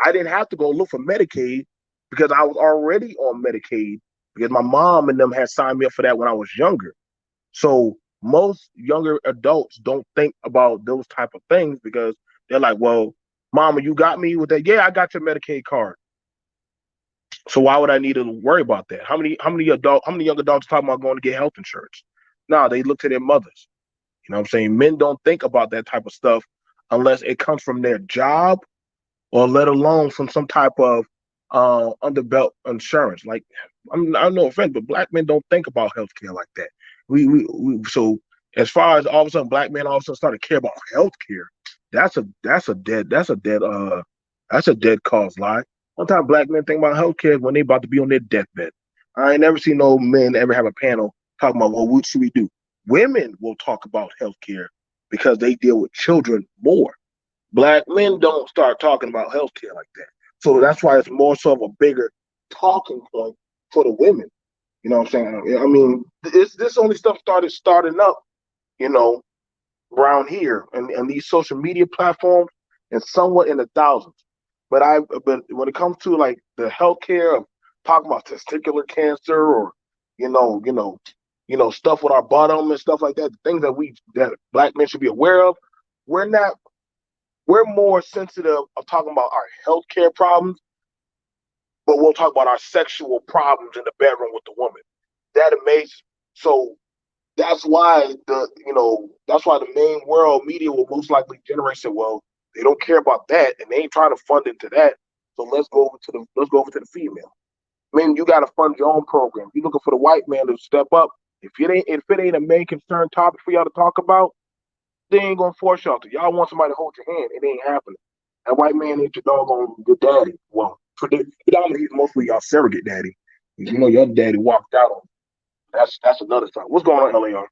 Speaker 5: I didn't have to go look for Medicaid because I was already on Medicaid because my mom and them had signed me up for that when I was younger. So most younger adults don't think about those type of things because they're like, well, mama, you got me with that? Yeah, I got your Medicaid card. So why would I need to worry about that? How many young adults talking about going to get health insurance? No, they look to their mothers. You know what I'm saying? Men don't think about that type of stuff unless it comes from their job or let alone from some type of underbelt insurance. Like, I'm no offense, but black men don't think about healthcare like that. So as far as all of a sudden black men all of a sudden start to care about healthcare, that's a dead cause lie. One time black men think about healthcare when they about to be on their deathbed. I ain't never seen no men ever have a panel talking about, well, what should we do? Women will talk about healthcare because they deal with children more. Black men don't start talking about healthcare like that. So that's why it's more so of a bigger talking point for the women. You know what I'm saying? I mean, this only stuff starting up, you know, around here and these social media platforms and somewhat in the thousands. But when it comes to like the healthcare of talking about testicular cancer or stuff with our bottom and stuff like that. The things that black men should be aware of. We're not. We're more sensitive of talking about our healthcare problems, but we'll talk about our sexual problems in the bedroom with the woman. That amazes. So that's why the main world media will most likely generate say, well, they don't care about that and they ain't trying to fund into that. So let's go over to the female. I mean, you got to fund your own program. You're looking for the white man to step up. If it ain't a main concern topic for y'all to talk about, they ain't gonna force y'all to. Y'all want somebody to hold your hand. It ain't happening. That white man ain't your doggone good daddy. Well, predominantly he's mostly y'all surrogate daddy. Your daddy walked out on. That's another time. What's going on, LAR?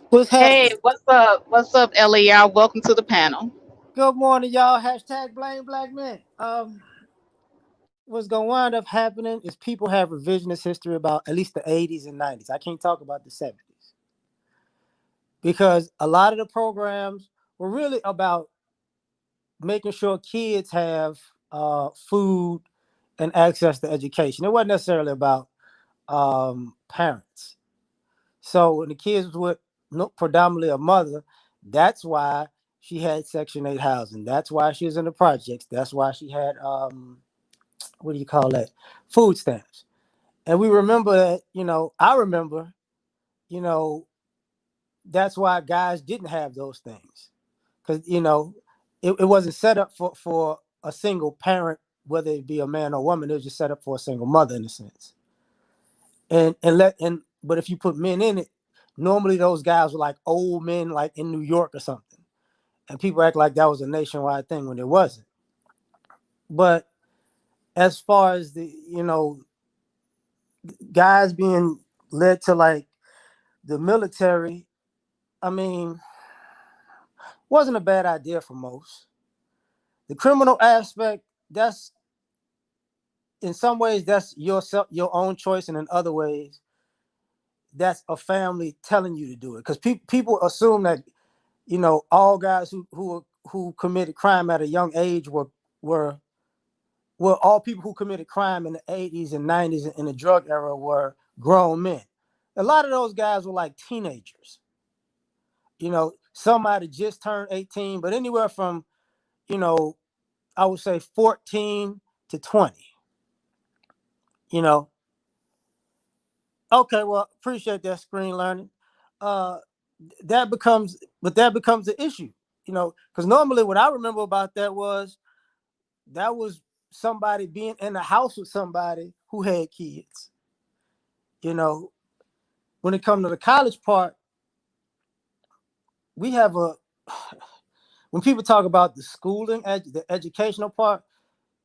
Speaker 6: What's
Speaker 3: Hey,
Speaker 6: happening?
Speaker 3: what's up? What's up, LER? Welcome to the panel.
Speaker 6: Good morning, y'all. Hashtag blame black men. What's gonna wind up happening is people have revisionist history about at least the 80s and 90s. I can't talk about the 70s because a lot of the programs were really about making sure kids have food and access to education. It wasn't necessarily about parents. So when the kids was with predominantly a mother, that's why she had Section 8 housing. That's why she was in the projects. That's why she had what do you call that? Food stamps. And we remember that, I remember, you know, that's why guys didn't have those things. Because, it wasn't set up for a single parent, whether it be a man or woman, it was just set up for a single mother in a sense. But if you put men in it, normally those guys were like old men, like in New York or something, and people act like that was a nationwide thing when it wasn't. But as far as the guys being led to like the military, I mean, wasn't a bad idea for most. The criminal aspect, that's in some ways that's your own choice, and in other ways that's a family telling you to do it, because people assume that all guys who committed crime at a young age were all people who committed crime in the 80s and 90s in the drug era were grown men. A lot of those guys were like teenagers. Some might have just turned 18, but anywhere from, I would say 14 to 20. You know, okay, well, appreciate that screen learning. Uh, that becomes the issue, because normally what I remember about that was somebody being in the house with somebody who had kids. When it comes to the college part, we have when people talk about the schooling, the educational part,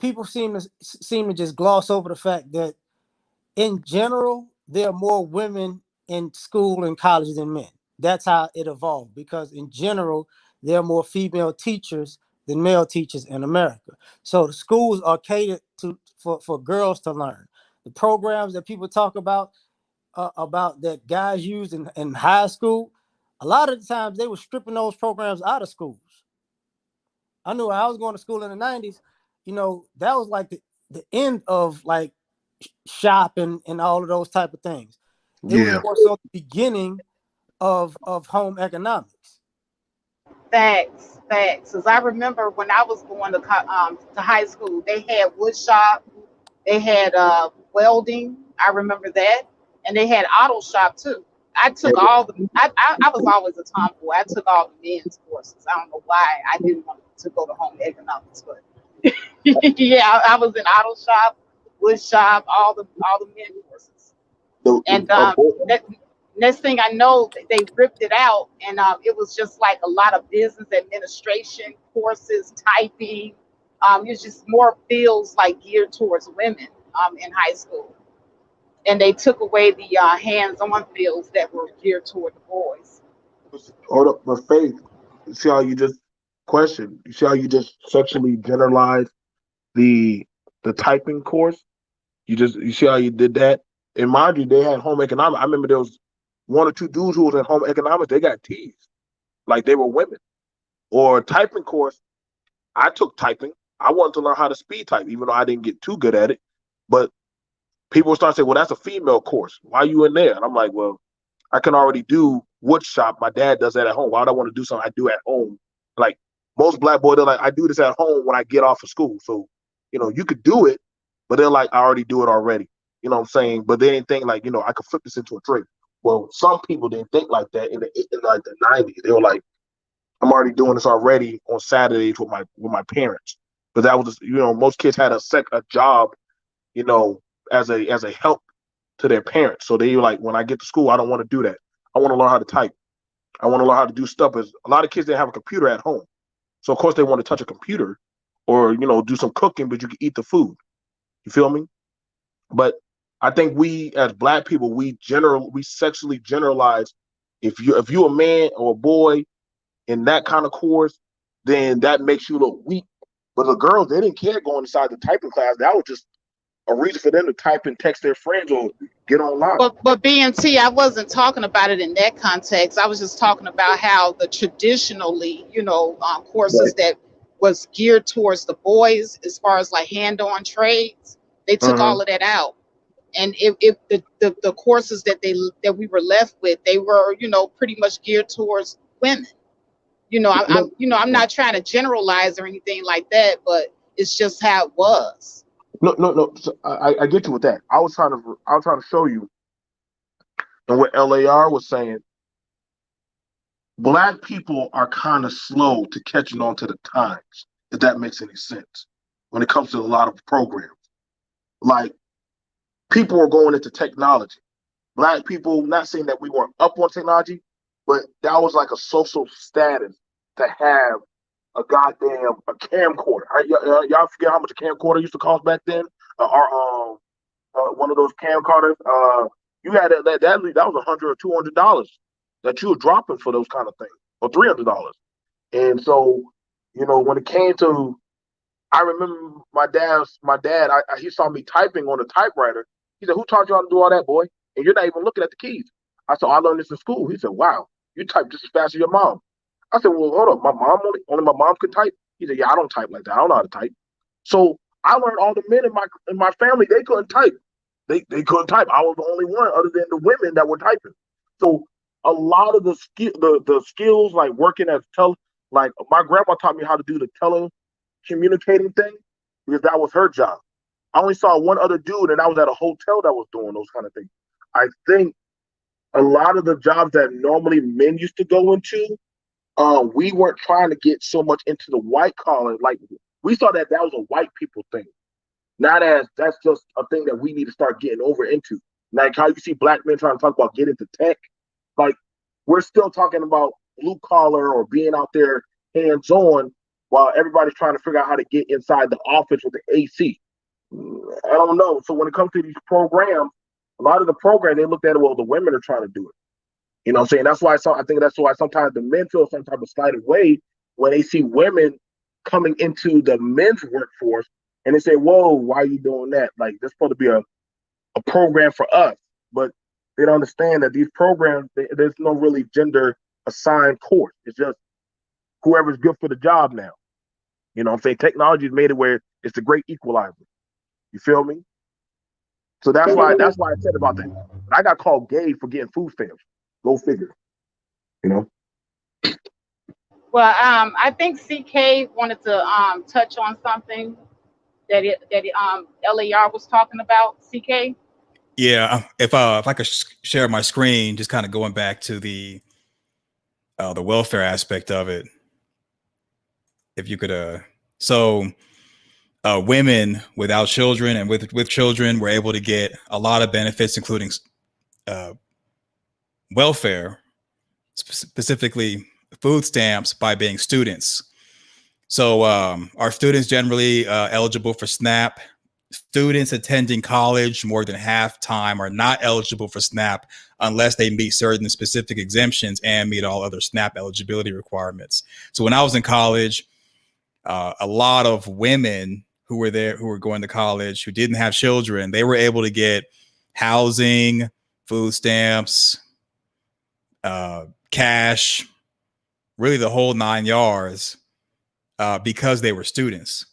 Speaker 6: people seem to just gloss over the fact that in general there are more women in school and college than men. That's how it evolved, because in general there are more female teachers than male teachers in America. So the schools are catered for girls to learn. The programs that people talk about that guys use in high school, a lot of the times they were stripping those programs out of schools. I knew when I was going to school in the 90s, that was like the end of like shopping and all of those type of things. It was
Speaker 5: Yeah.
Speaker 6: more so the beginning of home economics.
Speaker 3: Facts, facts. Because I remember when I was going to high school, they had wood shop, they had welding. I remember that, and they had auto shop too. I took all the. I was always a tomboy. I took all the men's courses. I don't know why I didn't want to go to home economics, but yeah, I was in auto shop, wood shop, all the men courses.
Speaker 5: The, the,
Speaker 3: And
Speaker 5: uh,
Speaker 3: that, next thing I know, they ripped it out, and it was just like a lot of business administration courses, typing. It's just more fields like geared towards women in high school, and they took away the hands-on fields that were geared toward the boys.
Speaker 5: Hold up, but Faith, you see how you just question? You see how you just sexually generalize the typing course? You see how you did that? And mind you, they had home economics. I remember there was one or two dudes who was in home economics. They got teased like they were women. Or typing course. I took typing. I wanted to learn how to speed type, even though I didn't get too good at it. But people start saying, well, that's a female course. Why are you in there? And I'm like, well, I can already do wood shop. My dad does that at home. Why would I want to do something I do at home? Like most black boys, they're like, I do this at home when I get off of school. So, you could do it, but they're like, I already do it already. You know what I'm saying? But they didn't think like, I could flip this into a trade. Well, some people didn't think like that in like the 90s. They were like, I'm already doing this already on Saturdays with my parents. But that was just, most kids had a job, you know, as a help to their parents. So they were like, when I get to school, I don't want to do that. I want to learn how to type. I want to learn how to do stuff. As a lot of kids didn't have a computer at home, so of course they want to touch a computer or do some cooking, but you can eat the food. You feel me? But I think we as black people, we sexually generalize. If you a man or a boy in that kind of course, then that makes you look weak. But the girls, they didn't care going inside the typing class. That was just a reason for them to type and text their friends or get online.
Speaker 3: But BNT, I wasn't talking about it in that context. I was just talking about how the traditionally, courses
Speaker 5: Right.
Speaker 3: that was geared towards the boys, as far as like hand-on trades, they took
Speaker 5: Uh-huh.
Speaker 3: all of that out. And if the courses that we were left with, they were, pretty much geared towards women.
Speaker 5: No,
Speaker 3: I'm not trying to generalize or anything like that, but it's just how it was.
Speaker 5: no, no, no. So I get you with that. I was trying to show you, and what LAR was saying. Black people are kind of slow to catching on to the times, if that makes any sense. When it comes to a lot of programs, like people are going into technology. Black people, not saying that we weren't up on technology, but that was like a social status to have a camcorder. Y'all forget how much a camcorder used to cost back then? One of those camcorders. You had that was $100 or $200 that you were dropping for those kind of things, or $300. And so, when it came to, I remember he saw me typing on a typewriter. He said, "Who taught you how to do all that, boy? And you're not even looking at the keys." I said, "I learned this in school." He said, "Wow, you type just as fast as your mom." I said, "Well, hold up, my mom only my mom could type." He said, "Yeah, I don't type like that. I don't know how to type." So I learned all the men in my family, they couldn't type. They couldn't type. I was the only one other than the women that were typing. So a lot of the skills, like working as like my grandma taught me how to do the telecommunicating thing, because that was her job. I only saw one other dude, and I was at a hotel that was doing those kind of things. I think a lot of the jobs that normally men used to go into, we weren't trying to get so much into the white collar. Like we saw that was a white people thing, not as that's just a thing that we need to start getting over into. Like how you see black men trying to talk about getting into tech, like we're still talking about blue collar or being out there hands on, while everybody's trying to figure out how to get inside the office with the AC. I don't know. So when it comes to these programs, a lot of the program they looked at it. Well, the women are trying to do it. You know what I'm saying? I think that's why sometimes the men feel some type of slighted way when they see women coming into the men's workforce, and they say, "Whoa, why are you doing that? Like, this supposed to be a program for us." But they don't understand that these programs, there's no really gender assigned course. It's just whoever's good for the job now. You know what I'm saying? Technology's made it where it's the great equalizer. You feel me? So that's why I said about that. I got called gay for getting food stamps. Go figure. You know?
Speaker 3: Well, I think CK wanted to touch on something that LAR was talking about. CK.
Speaker 4: Yeah, if I could share my screen, just kind of going back to the welfare aspect of it. If you could, so women without children and with children were able to get a lot of benefits, including uh, welfare, specifically food stamps, by being students. So are students generally eligible for SNAP? Students attending college more than half time are not eligible for SNAP unless they meet certain specific exemptions and meet all other SNAP eligibility requirements. So when I was in college, a lot of women who were there, who were going to college, who didn't have children, they were able to get housing, food stamps, cash, really the whole 9 yards, because they were students.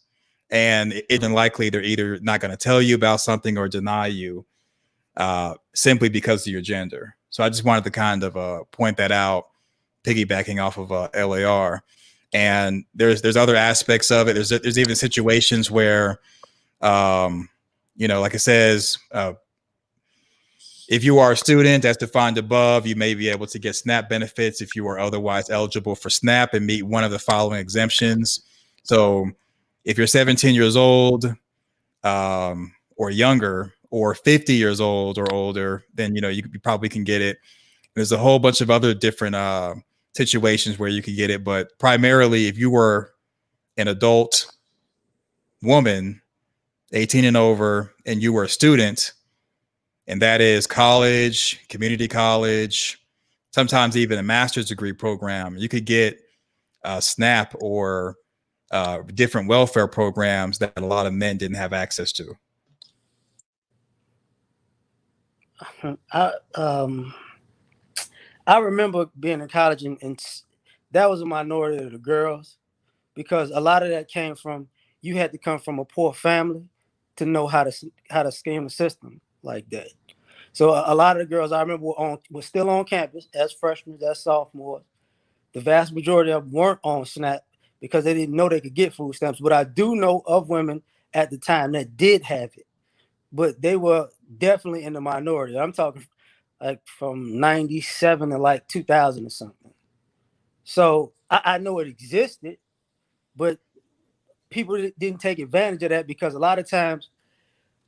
Speaker 4: and it's unlikely they're either not going to tell you about something or deny you simply because of your gender. So I just wanted to kind of point that out, piggybacking off of LAR. And there's other aspects of it. There's even situations where, like it says, if you are a student as defined above, you may be able to get SNAP benefits if you are otherwise eligible for SNAP and meet one of the following exemptions. So if you're 17 years old or younger, or 50 years old or older, then you probably can get it. There's a whole bunch of other different situations where you can get it, but primarily if you were an adult woman, 18 and over, and you were a student, and that is college, community college, sometimes even a master's degree program, you could get SNAP or different welfare programs that a lot of men didn't have access to.
Speaker 6: I remember being in college, and that was a minority of the girls, because a lot of that came from, you had to come from a poor family to know how to scheme the system like that. So a lot of the girls I remember were still on campus as freshmen, as sophomores. The vast majority of them weren't on SNAP because they didn't know they could get food stamps. But I do know of women at the time that did have it, but they were definitely in the minority. I'm talking like from 97 to like 2000 or something. So I know it existed, but people didn't take advantage of that, because a lot of times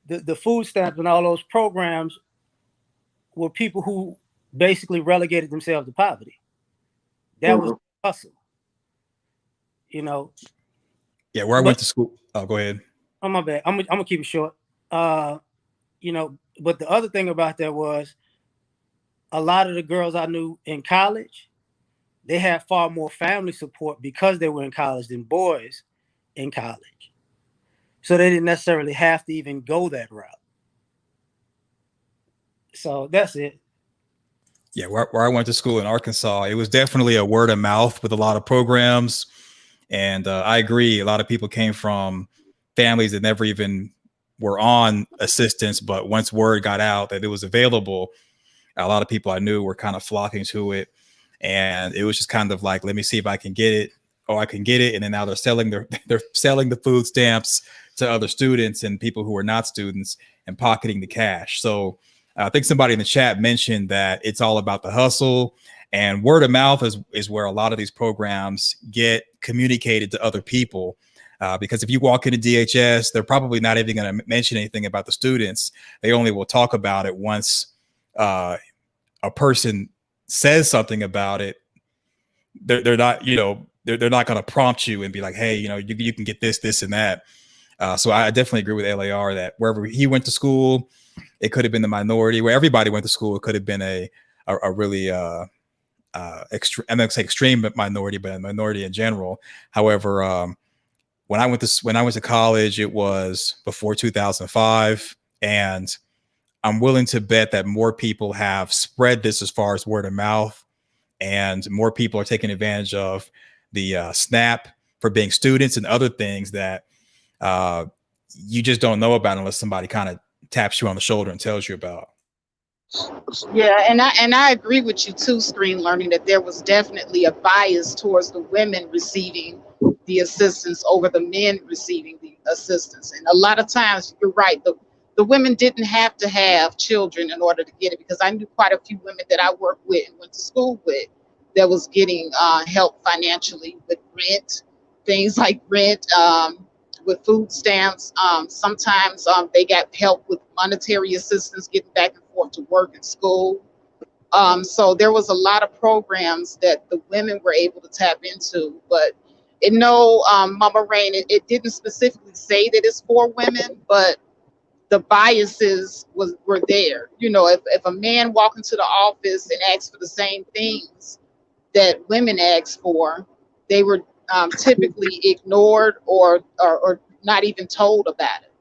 Speaker 6: the food stamps and all those programs were people who basically relegated themselves to poverty. That was hustle,
Speaker 4: Yeah, where I went to school. Oh, go ahead.
Speaker 6: Oh, my bad. I'm gonna keep it short. But the other thing about that was, a lot of the girls I knew in college, they had far more family support because they were in college than boys in college. So they didn't necessarily have to even go that route. So that's it.
Speaker 4: Yeah, where I went to school in Arkansas, it was definitely a word of mouth with a lot of programs. And I agree, a lot of people came from families that never even were on assistance. But once word got out that it was available, a lot of people I knew were kind of flocking to it. And it was just kind of like, let me see if I can get it. Oh, I can get it. And then now they're selling the food stamps to other students and people who are not students and pocketing the cash. So I think somebody in the chat mentioned that it's all about the hustle, and word of mouth is where a lot of these programs get communicated to other people. Because if you walk into DHS, they're probably not even going to mention anything about the students. They only will talk about it once a person says something about it. They're not, they're not going to prompt you and be like, hey, you can get this, and that. So I definitely agree with LAR that wherever he went to school, it could have been the minority. Where everybody went to school, it could have been a really extreme, I'm not going to say extreme minority, but a minority in general. However, when I went to college, it was before 2005, and I'm willing to bet that more people have spread this as far as word of mouth, and more people are taking advantage of the SNAP for being students and other things that you just don't know about unless somebody kind of taps you on the shoulder and tells you about.
Speaker 2: Yeah, and I agree with you too, Screen Learning, that there was definitely a bias towards the women receiving the assistance over the men receiving the assistance. And a lot of times, you're right, the women didn't have to have children in order to get it, because I knew quite a few women that I worked with and went to school with that was getting help financially with rent, things like rent, with food stamps. Sometimes they got help with monetary assistance, getting back and forth to work and school. So there was a lot of programs that the women were able to tap into. But Mama Rain, it didn't specifically say that it's for women, but the biases were there. If a man walked into the office and asked for the same things that women asked for, they were typically ignored or not even told about it.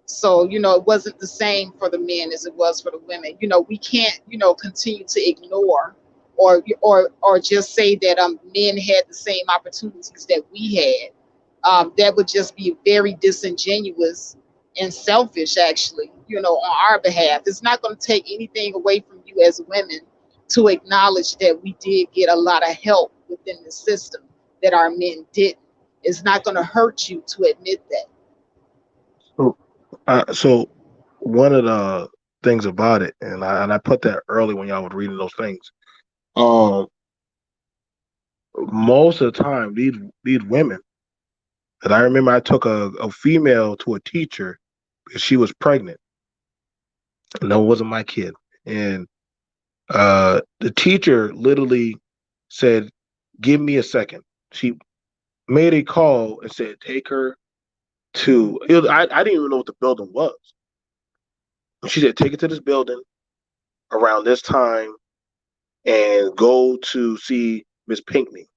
Speaker 2: So, it wasn't the same for the men as it was for the women. We can't, continue to ignore or just say that men had the same opportunities that we had.
Speaker 3: That would just be very disingenuous and selfish, actually, on our behalf. It's not going to take anything away from you as women to acknowledge that we did get a lot of help within the system that our men didn't. It's not going to hurt you to admit that.
Speaker 5: So, so one of the things about it, and I put that early when y'all was reading those things. Um, Most of the time, these women, and I remember I took a female to a teacher because she was pregnant. And that wasn't my kid, and the teacher literally said, "Give me a second." She made a call and said, "Take her to." I didn't even know what the building was. She said, "Take it to this building around this time and go to see Miss Pinkney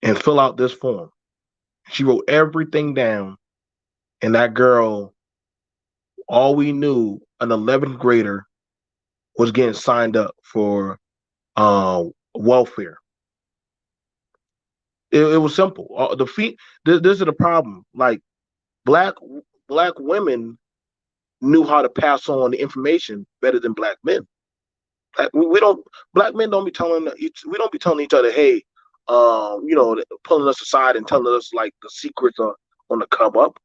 Speaker 5: and fill out this form." She wrote everything down, and that girl, all we knew, an 11th grader was getting signed up for welfare. It was simple. This is the problem. Like black black women knew how to pass on the information better than black men. Like, we don't black men don't be telling we don't be telling each other, hey, pulling us aside and telling us like the secrets are on the come up.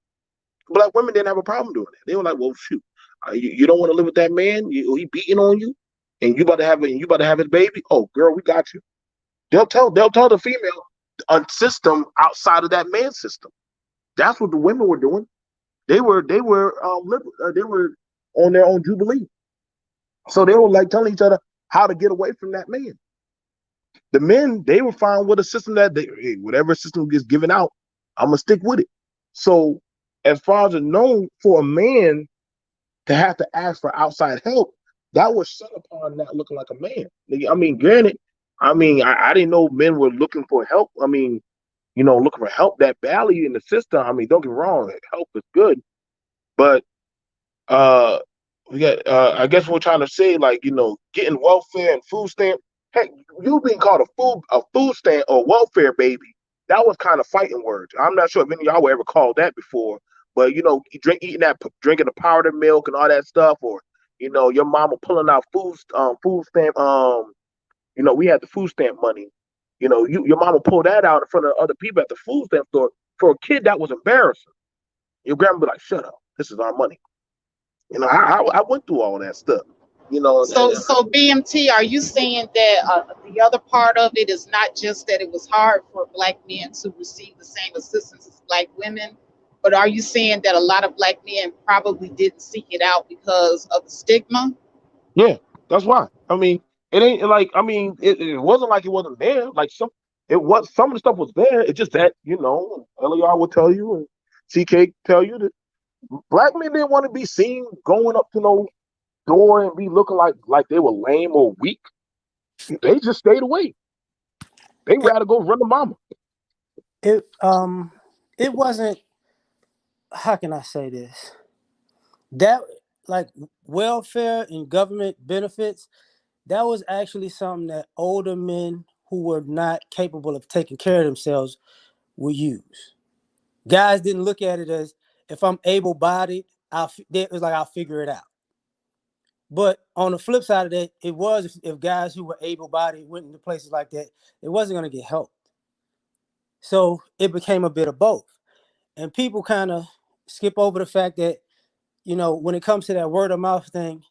Speaker 5: Black women didn't have a problem doing that. They were like, well, shoot, you don't want to live with that man. He beating on you, and you about to have it. You about to have his baby. Oh, girl, we got you. They'll tell the female a system outside of that man's system. That's what the women were doing. They were on their own jubilee. So they were like telling each other how to get away from that man. The men, they were fine with a system that whatever system gets given out, I'm gonna stick with it. So as far as it's known, for a man to have to ask for outside help, that was set upon not looking like a man. I mean, granted, I didn't know men were looking for help. I mean, looking for help that badly in the system. I mean, don't get me wrong, help is good, but uh, we got. I guess we're trying to say, like, getting welfare and food stamp. Heck, you being called a food stamp or welfare baby. That was kind of fighting words. I'm not sure if any of y'all were ever called that before, but drinking the powdered milk and all that stuff, or your mama pulling out food stamp. We had the food stamp money. Your mama pulled that out in front of other people at the food stamp store. For a kid, that was embarrassing. Your grandma be like, "Shut up, this is our money." I went through all that stuff.
Speaker 3: So BMT, are you saying that the other part of it is not just that it was hard for black men to receive the same assistance as black women, but are you saying that a lot of black men probably didn't seek it out because of the stigma?
Speaker 5: Yeah, that's why. I mean, it ain't like it wasn't like it wasn't there. Like some of the stuff was there. It's just that LER will tell you and CK tell you that black men didn't want to be seen going up to no door and be looking like they were lame or weak. They just stayed away. They rather go run the mama.
Speaker 6: It it wasn't, how can I say this? That, like, welfare and government benefits, that was actually something that older men who were not capable of taking care of themselves would use. Guys didn't look at it as, if I'm able-bodied, it was like, I'll figure it out. But on the flip side of that, it was, if guys who were able-bodied went into places like that, it wasn't going to get helped. So it became a bit of both. And people kind of skip over the fact that, when it comes to that word of mouth thing,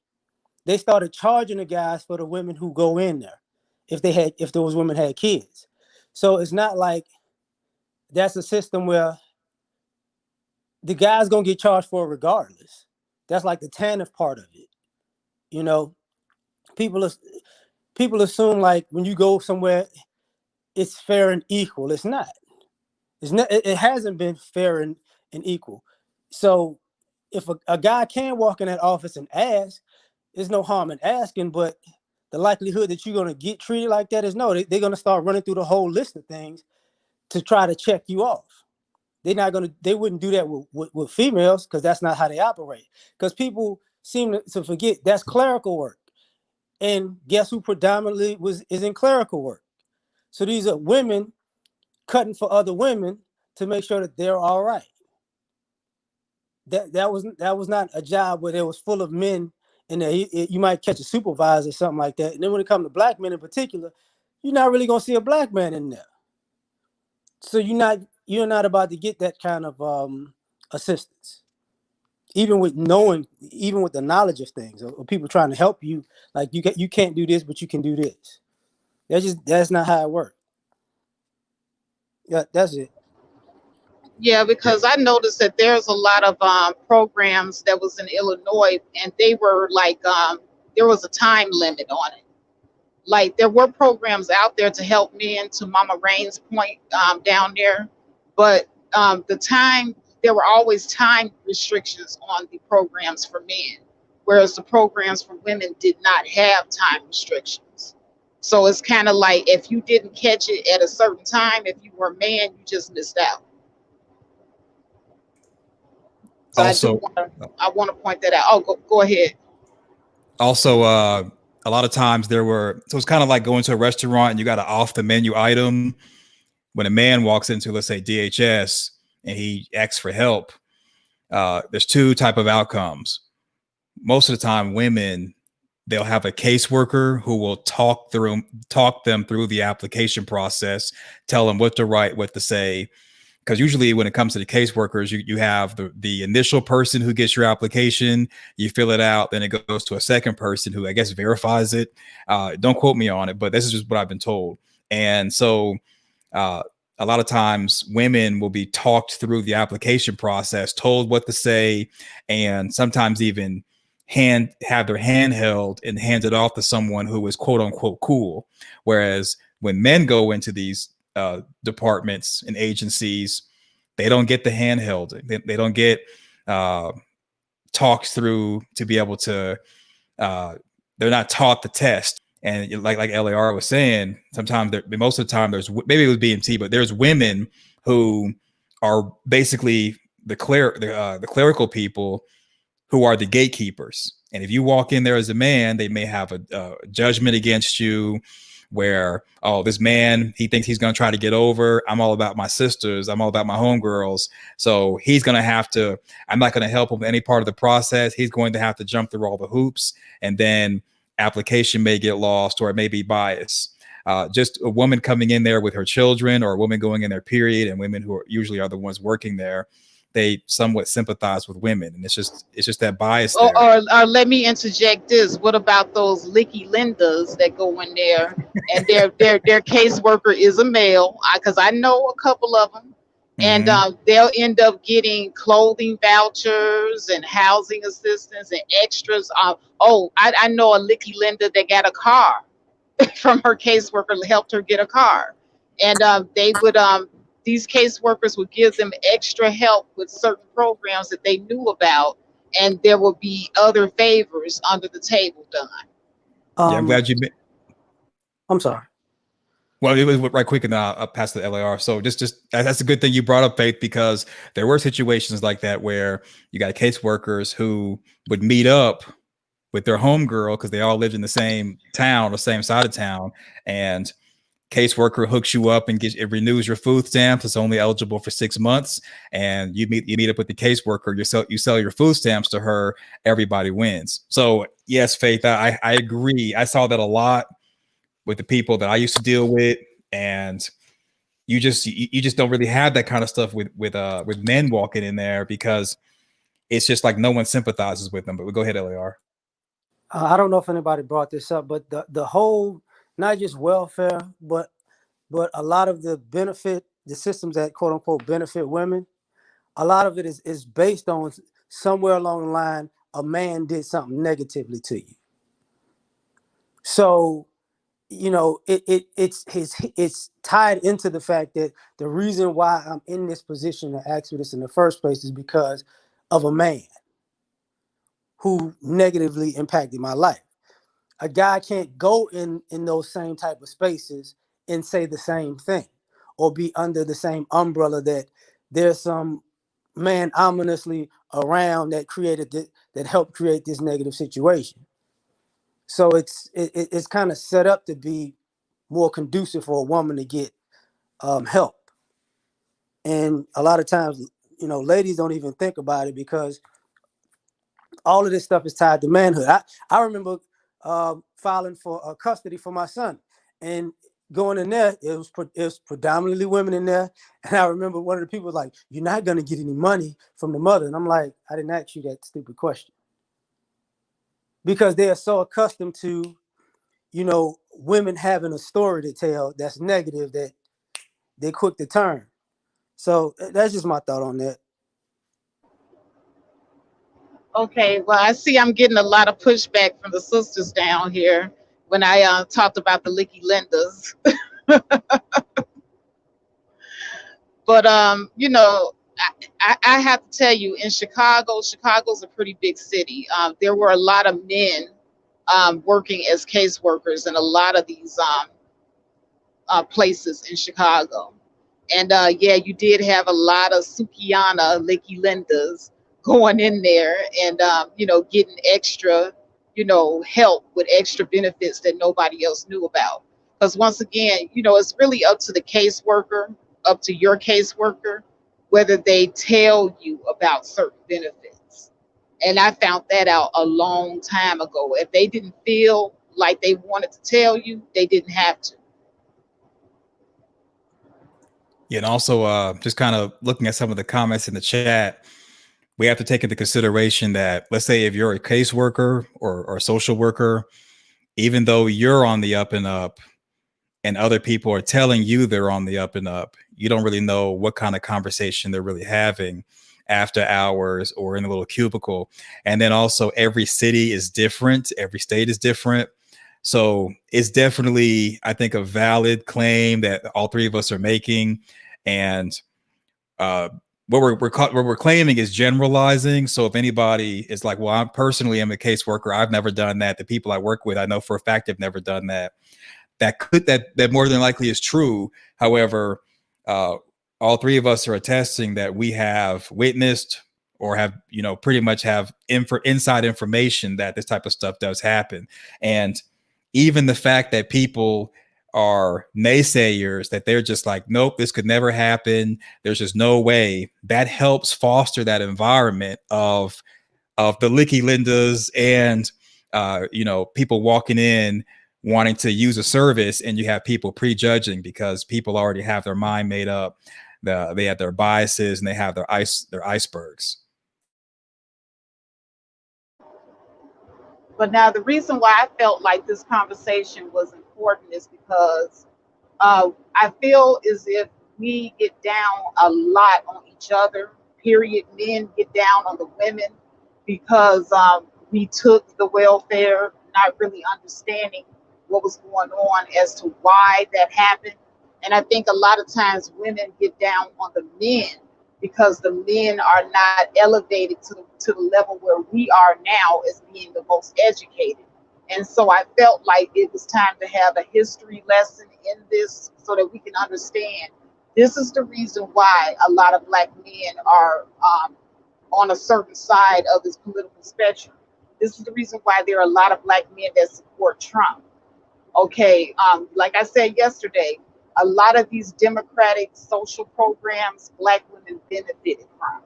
Speaker 6: they started charging the guys for the women who go in there, if those women had kids. So it's not like that's a system where the guy's gonna get charged for it regardless. That's like the TANF part of it. People people assume, like, when you go somewhere, it's fair and equal. It's not. It hasn't been fair and equal. So if a guy can walk in that office and ask, there's no harm in asking, but the likelihood that you're going to get treated like that is no. They're going to start running through the whole list of things to try to check you off. They wouldn't do that with females, because that's not how they operate. Because people seem to forget that's clerical work. And guess who predominantly is in clerical work? So these are women cutting for other women to make sure that they're all right. That was not a job where it was full of men, and you might catch a supervisor or something like that. And then when it comes to black men in particular, you're not really gonna see a black man in there. So you're not about to get that kind of assistance, even with the knowledge of things, or people trying to help you. Like you can't do this, but you can do this. That's not how it works. Yeah, that's it.
Speaker 3: Yeah, because I noticed that there's a lot of programs that was in Illinois, and they were like there was a time limit on it. Like there were programs out there to help men, to Mama Rain's point down there, but the time there were always time restrictions on the programs for men, whereas the programs for women did not have time restrictions. So it's kind of like if you didn't catch it at a certain time, if you were a man, you just missed out. So
Speaker 4: Also,
Speaker 3: I want to point that out. Oh, go ahead.
Speaker 4: also, a lot of times so it's kind of like going to a restaurant and you got an off the menu item. When a man walks into, let's say, DHS and he asks for help, there's two type of outcomes. Most of the time, women, they'll have a caseworker who will talk them through the application process, tell them what to write, what to say. Because usually when it comes to the caseworkers, you have the initial person who gets your application, you fill it out, then it goes to a second person who I guess verifies it. Don't quote me on it, but this is just what I've been told. And so a lot of times women will be talked through the application process, told what to say, and sometimes even have their hand held and handed off to someone who is quote unquote cool. Whereas when men go into these departments and agencies, they don't get the handheld. They don't get talked through to be able to. They're not taught the test. And like LAR was saying, sometimes most of the time there's, maybe it was BMT, but there's women who are basically the clerical people who are the gatekeepers. And if you walk in there as a man, they may have a judgment against you where, oh, this man, he thinks he's going to try to get over. I'm all about my sisters. I'm all about my homegirls. So he's going to I'm not going to help him with any part of the process. He's going to have to jump through all the hoops, and then application may get lost or it may be biased. Just a woman coming in there with her children, or a woman going in their period, and women who usually are the ones working there, they somewhat sympathize with women, and it's just that bias there.
Speaker 3: Or let me interject this. What about those Licky Lindas that go in there and their caseworker is a male? Because I know a couple of them, and they'll end up getting clothing vouchers and housing assistance and extras. I know a Licky Linda that got a car from her caseworker, helped her get a car, and they would these caseworkers would give them extra help with certain programs that they knew about, and there will be other favors under the table done.
Speaker 4: Yeah, I'm glad you.
Speaker 6: I'm sorry.
Speaker 4: Well, it was right quick, and I'll pass the LAR. So just that's a good thing you brought up, Faith, because there were situations like that where you got caseworkers who would meet up with their homegirl because they all lived in the same town or same side of town, and caseworker hooks you up and it renews your food stamps. It's only eligible for 6 months, and you meet up with the caseworker. You sell your food stamps to her. Everybody wins. So yes, Faith, I agree. I saw that a lot with the people that I used to deal with, and you just don't really have that kind of stuff with men walking in there, because it's just like no one sympathizes with them. But we'll go ahead, LAR.
Speaker 6: I don't know if anybody brought this up, but the whole, not just welfare, but a lot of the systems that quote unquote benefit women, a lot of it is based on somewhere along the line a man did something negatively to you. So, it's tied into the fact that the reason why I'm in this position to ask for this in the first place is because of a man who negatively impacted my life. A guy can't go in those same type of spaces and say the same thing, or be under the same umbrella that there's some man ominously around that helped create this negative situation. So it's kind of set up to be more conducive for a woman to get help. And a lot of times, ladies don't even think about it because all of this stuff is tied to manhood. I remember filing for custody for my son, and going in there, it was predominantly women in there. And I remember one of the people was like, "You're not gonna get any money from the mother," and I'm like, "I didn't ask you that stupid question," because they are so accustomed to, women having a story to tell that's negative that they're quick to turn. So that's just my thought on that.
Speaker 2: Okay, well, I see I'm getting a lot of pushback from the sisters down here when I talked about the Licky Lindas. But I have to tell you, in Chicago's a pretty big city. There were a lot of men working as caseworkers in a lot of these places in Chicago. And yeah, you did have a lot of Sukiana, Licky Lindas going in there and, getting extra, help with extra benefits that nobody else knew about. Because once again, it's really up to the caseworker, up to your caseworker, whether they tell you about certain benefits. And I found that out a long time ago. If they didn't feel like they wanted to tell you, they didn't have to.
Speaker 4: Yeah, and also just kind of looking at some of the comments in the chat, we have to take into consideration that, let's say if you're a caseworker or a social worker, even though you're on the up and up and other people are telling you they're on the up and up, you don't really know what kind of conversation they're really having after hours or in a little cubicle. And then also every city is different, every state is different. So it's definitely, I think, a valid claim that all three of us are making. And uh, what we're claiming is generalizing. So if anybody is like, well, I personally am a caseworker, I've never done that. The people I work with, I know for a fact have never done that. That more than likely is true. However, uh, all three of us are attesting that we have witnessed or have, pretty much have inside information that this type of stuff does happen. And even the fact that people are naysayers, that they're just like, nope, this could never happen, there's just no way, that helps foster that environment of the Licky Lindas and people walking in wanting to use a service, and you have people prejudging because people already have their mind made up. They have their biases and they have their icebergs.
Speaker 2: But now the reason why I felt like this conversation was important is because I feel as if we get down a lot on each other. Period. Men get down on the women because we took the welfare, not really understanding what was going on as to why that happened. And I think a lot of times women get down on the men because the men are not elevated to the level where we are now as being the most educated. And so I felt like it was time to have a history lesson in this so that we can understand this is the reason why a lot of black men are on a certain side of this political spectrum. This is the reason why there are a lot of black men that support Trump. Okay, like I said yesterday, a lot of these democratic social programs, black women benefited from.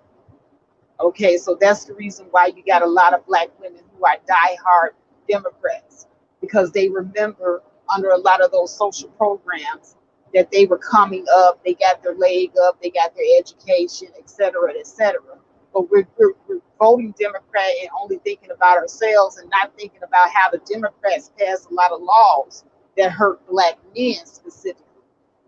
Speaker 2: Okay, so that's the reason why you got a lot of black women who are diehard Democrats because they remember under a lot of those social programs that they were coming up, they got their leg up, they got their education, et cetera, et cetera. But we're voting Democrat and only thinking about ourselves and not thinking about how the Democrats passed a lot of laws that hurt black men specifically,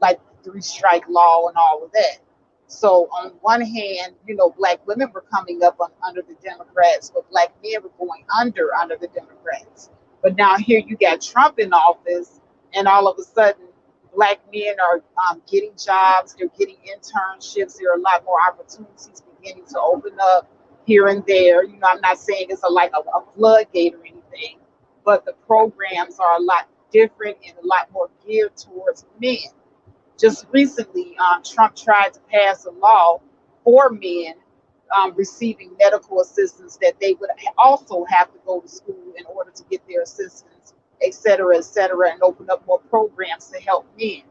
Speaker 2: like the three-strike law and all of that. So on one hand, black women were coming up under the Democrats, but black men were going under the Democrats. But now here you got Trump in office, and all of a sudden, black men are getting jobs, they're getting internships, there are a lot more opportunities beginning to open up here and there. I'm not saying it's like a floodgate or anything, but the programs are a lot different and a lot more geared towards men. Just recently, Trump tried to pass a law for men receiving medical assistance that they would also have to go to school in order to get their assistance, et cetera, and open up more programs to help men.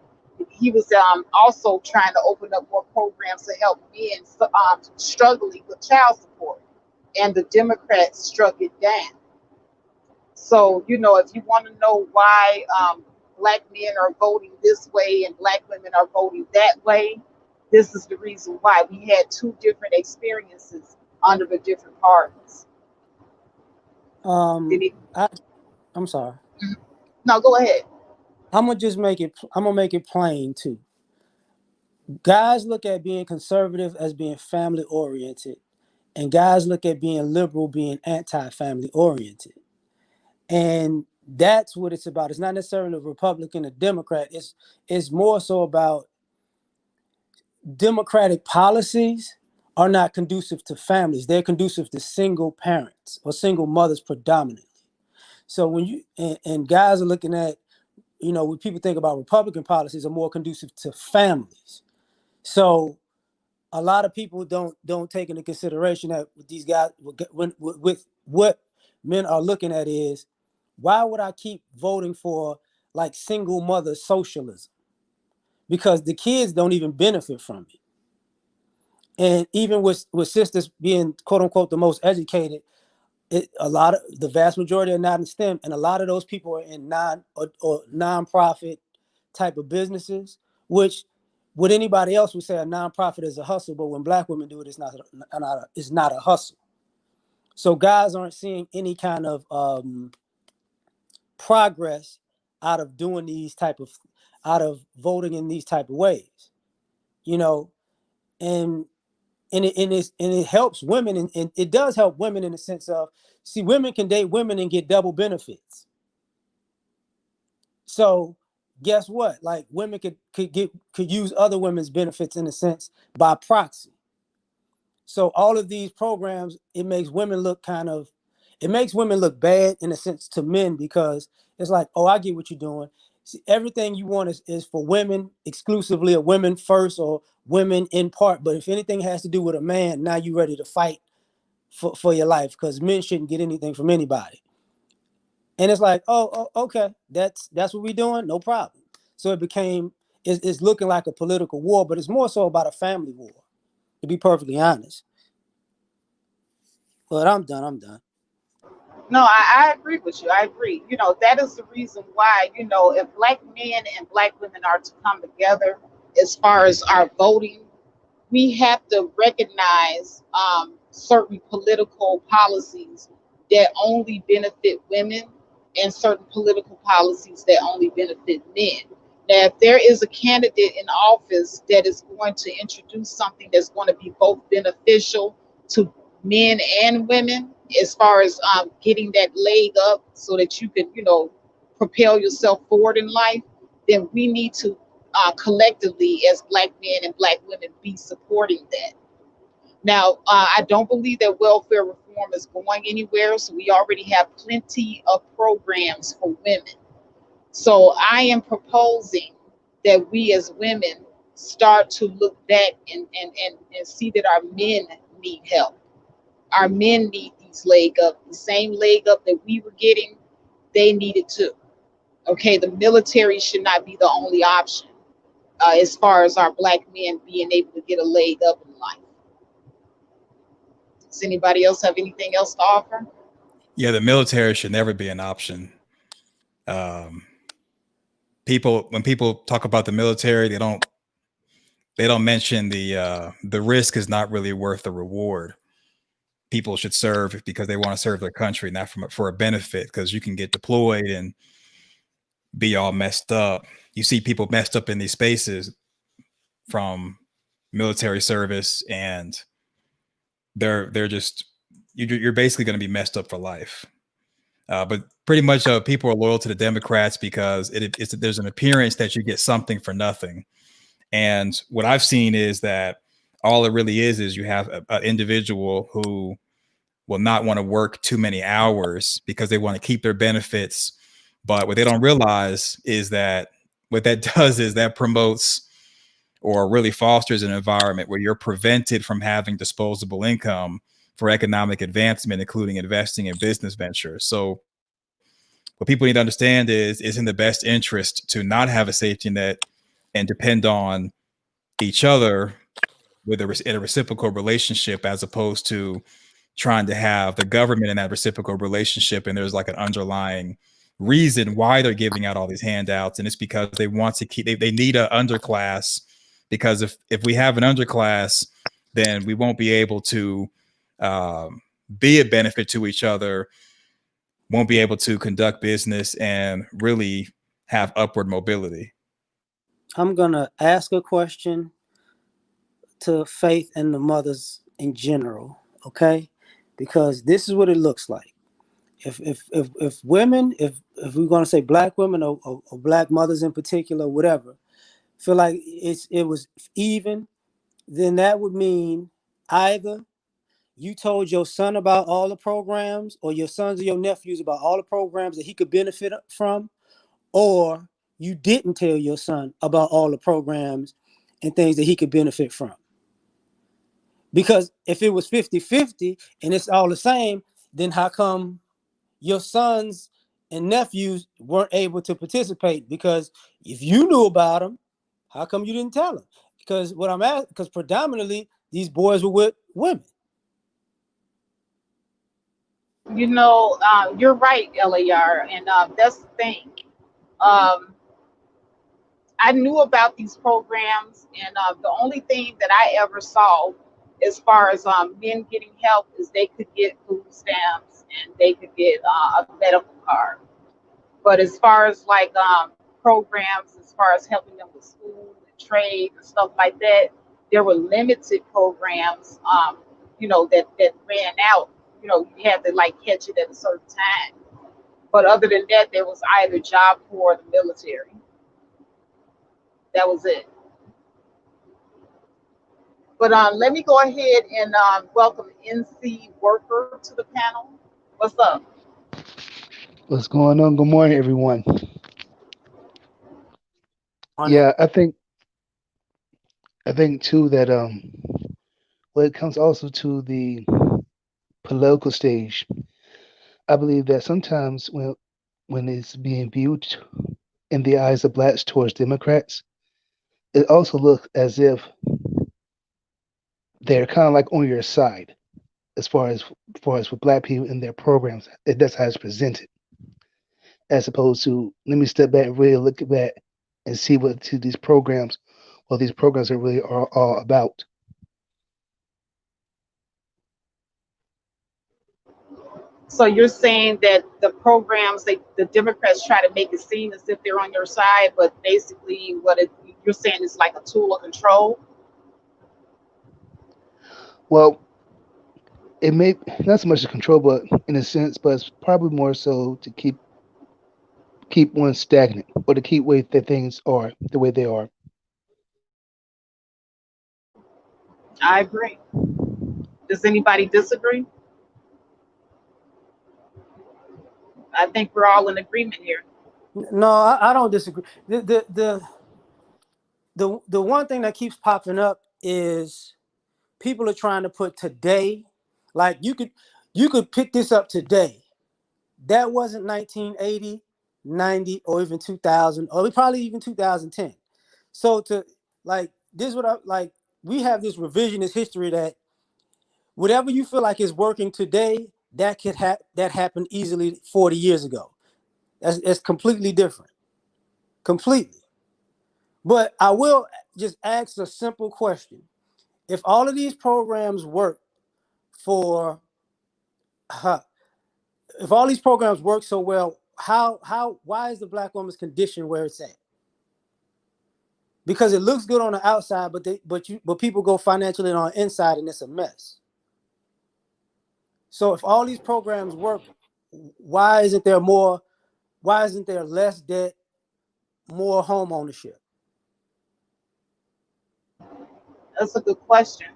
Speaker 3: he was also trying to open up more programs to help men struggling with child support, and the Democrats struck it down. So, if you want to know why black men are voting this way and black women are voting that way, this is the reason why. We had two different experiences under the different parties. Did
Speaker 6: Um,
Speaker 3: it?
Speaker 6: I, I'm sorry.
Speaker 3: No, go ahead.
Speaker 6: I'm gonna make it plain too. Guys look at being conservative as being family oriented, and guys look at being liberal being anti-family oriented. And that's what it's about. It's not necessarily a Republican or Democrat. It's more so about democratic policies are not conducive to families. They're conducive to single parents or single mothers predominantly. So when you and guys are looking at, when people think about Republican policies are more conducive to families. So a lot of people don't take into consideration that these guys with what men are looking at is, why would I keep voting for like single mother socialism? Because the kids don't even benefit from it. And even with sisters being quote unquote the most educated, the vast majority are not in STEM, and a lot of those people are in or non-profit type of businesses, which would anybody else would say a nonprofit is a hustle, but when black women do it, it's not a hustle. So guys aren't seeing any kind of progress out of doing out of voting in these type of ways, and it helps women, and it does help women in the sense of, see, women can date women and get double benefits. So guess what? Like, women could use other women's benefits in a sense by proxy. So all of these programs, it makes women look bad in a sense to men, because it's like, oh, I get what you're doing. See, everything you want is for women exclusively, or women first, or women in part. But if anything has to do with a man, now you're ready to fight for your life, because men shouldn't get anything from anybody. And it's like, okay, that's what we're doing, no problem. So it's looking like a political war, but it's more so about a family war, to be perfectly honest. But I'm done.
Speaker 3: No, I agree with you. I agree. That is the reason why, if black men and black women are to come together as far as our voting, we have to recognize certain political policies that only benefit women, and certain political policies that only benefit men. Now, if there is a candidate in office that is going to introduce something that's going to be both beneficial to men and women, as far as getting that leg up so that you can, propel yourself forward in life, then we need to collectively, as black men and black women, be supporting that. Now, I don't believe that welfare reform is going anywhere, so we already have plenty of programs for women. So I am proposing that we as women start to look back and see that our men need help. Our men need these leg up, the same leg up that we were getting, they need it too. Okay, the military should not be the only option as far as our black men being able to get a leg up in life. Does anybody else have anything else to offer?
Speaker 1: Yeah, the military should never be an option. Um, when people talk about the military, they don't mention the risk is not really worth the reward. People should serve because they want to serve their country, not for a benefit, because you can get deployed and be all messed up. You see people messed up in these spaces from military service, and they're just you're basically going to be messed up for life. But pretty much people are loyal to the Democrats because there's an appearance that you get something for nothing. And what I've seen is that all it really is you have an individual who will not want to work too many hours because they want to keep their benefits. But what they don't realize is that what that does is that promotes or really fosters an environment where you're prevented from having disposable income for economic advancement, including investing in business ventures. So what people need to understand is in the best interest to not have a safety net
Speaker 4: and depend on each other with in a reciprocal relationship, as opposed to trying to have the government in that reciprocal relationship, and there's like an underlying reason why they're giving out all these handouts, and it's because they want to keep they need an underclass, because if we have an underclass, then we won't be able to be a benefit to each other, won't be able to conduct business and really have upward mobility.
Speaker 6: I'm gonna ask a question to Faith and the mothers in general, okay? Because this is what it looks like. If women, if we're gonna say black women or black mothers in particular, whatever, feel like it was even, then that would mean either you told your son about all the programs, or your sons or your nephews about all the programs that he could benefit from, or you didn't tell your son about all the programs and things that he could benefit from. Because if it was 50-50 and it's all the same, then how come your sons and nephews weren't able to participate? Because if you knew about them, how come you didn't tell them? Because what I'm at, because predominantly these boys were with women.
Speaker 3: You know, you're right, LAR, and that's the thing. Um, I knew about these programs, and the only thing that I ever saw as far as men getting help is they could get food stamps and they could get a medical card. But as far as like programs, as far as helping them with school and trade and stuff like that, there were limited programs, that ran out. You know, you had to like catch it at a certain time. But other than that, there was either Job Corps or the military. That was it. But let me go ahead and welcome NC Worker to the panel. What's up?
Speaker 7: What's going on? Good morning, everyone. Yeah, I think too that when it comes also to the political stage, I believe that sometimes when it's being viewed in the eyes of blacks towards Democrats, it also looks as if they're kind of like on your side as far as with black people in their programs. That's how it's presented, as opposed to let me step back and really look at that and see what these programs are really are all about.
Speaker 3: So you're saying that the programs, the Democrats try to make it seem as if they're on your side, but basically you're saying is like a tool of control.
Speaker 7: Well, it may not so much to control, but in a sense, but it's probably more so to keep one stagnant or to keep way that things are the way they are.
Speaker 3: I agree. Does anybody disagree? I think we're all in agreement here.
Speaker 6: No, I don't disagree. The one thing that keeps popping up is people are trying to put today, like you could pick this up today. That wasn't 1980, 90, or even 2000, or probably even 2010. So to like this, what I like, we have this revisionist history that whatever you feel like is working today, that happened easily 40 years ago. That's completely different, completely. But I will just ask a simple question: if all of these programs work for, uh, if all these programs work so well, why is the black woman's condition where it's at? Because it looks good on the outside, but people go financially on the inside and it's a mess. So if all these programs work, why isn't there more? Why isn't there less debt, more home ownership?
Speaker 3: That's a good question.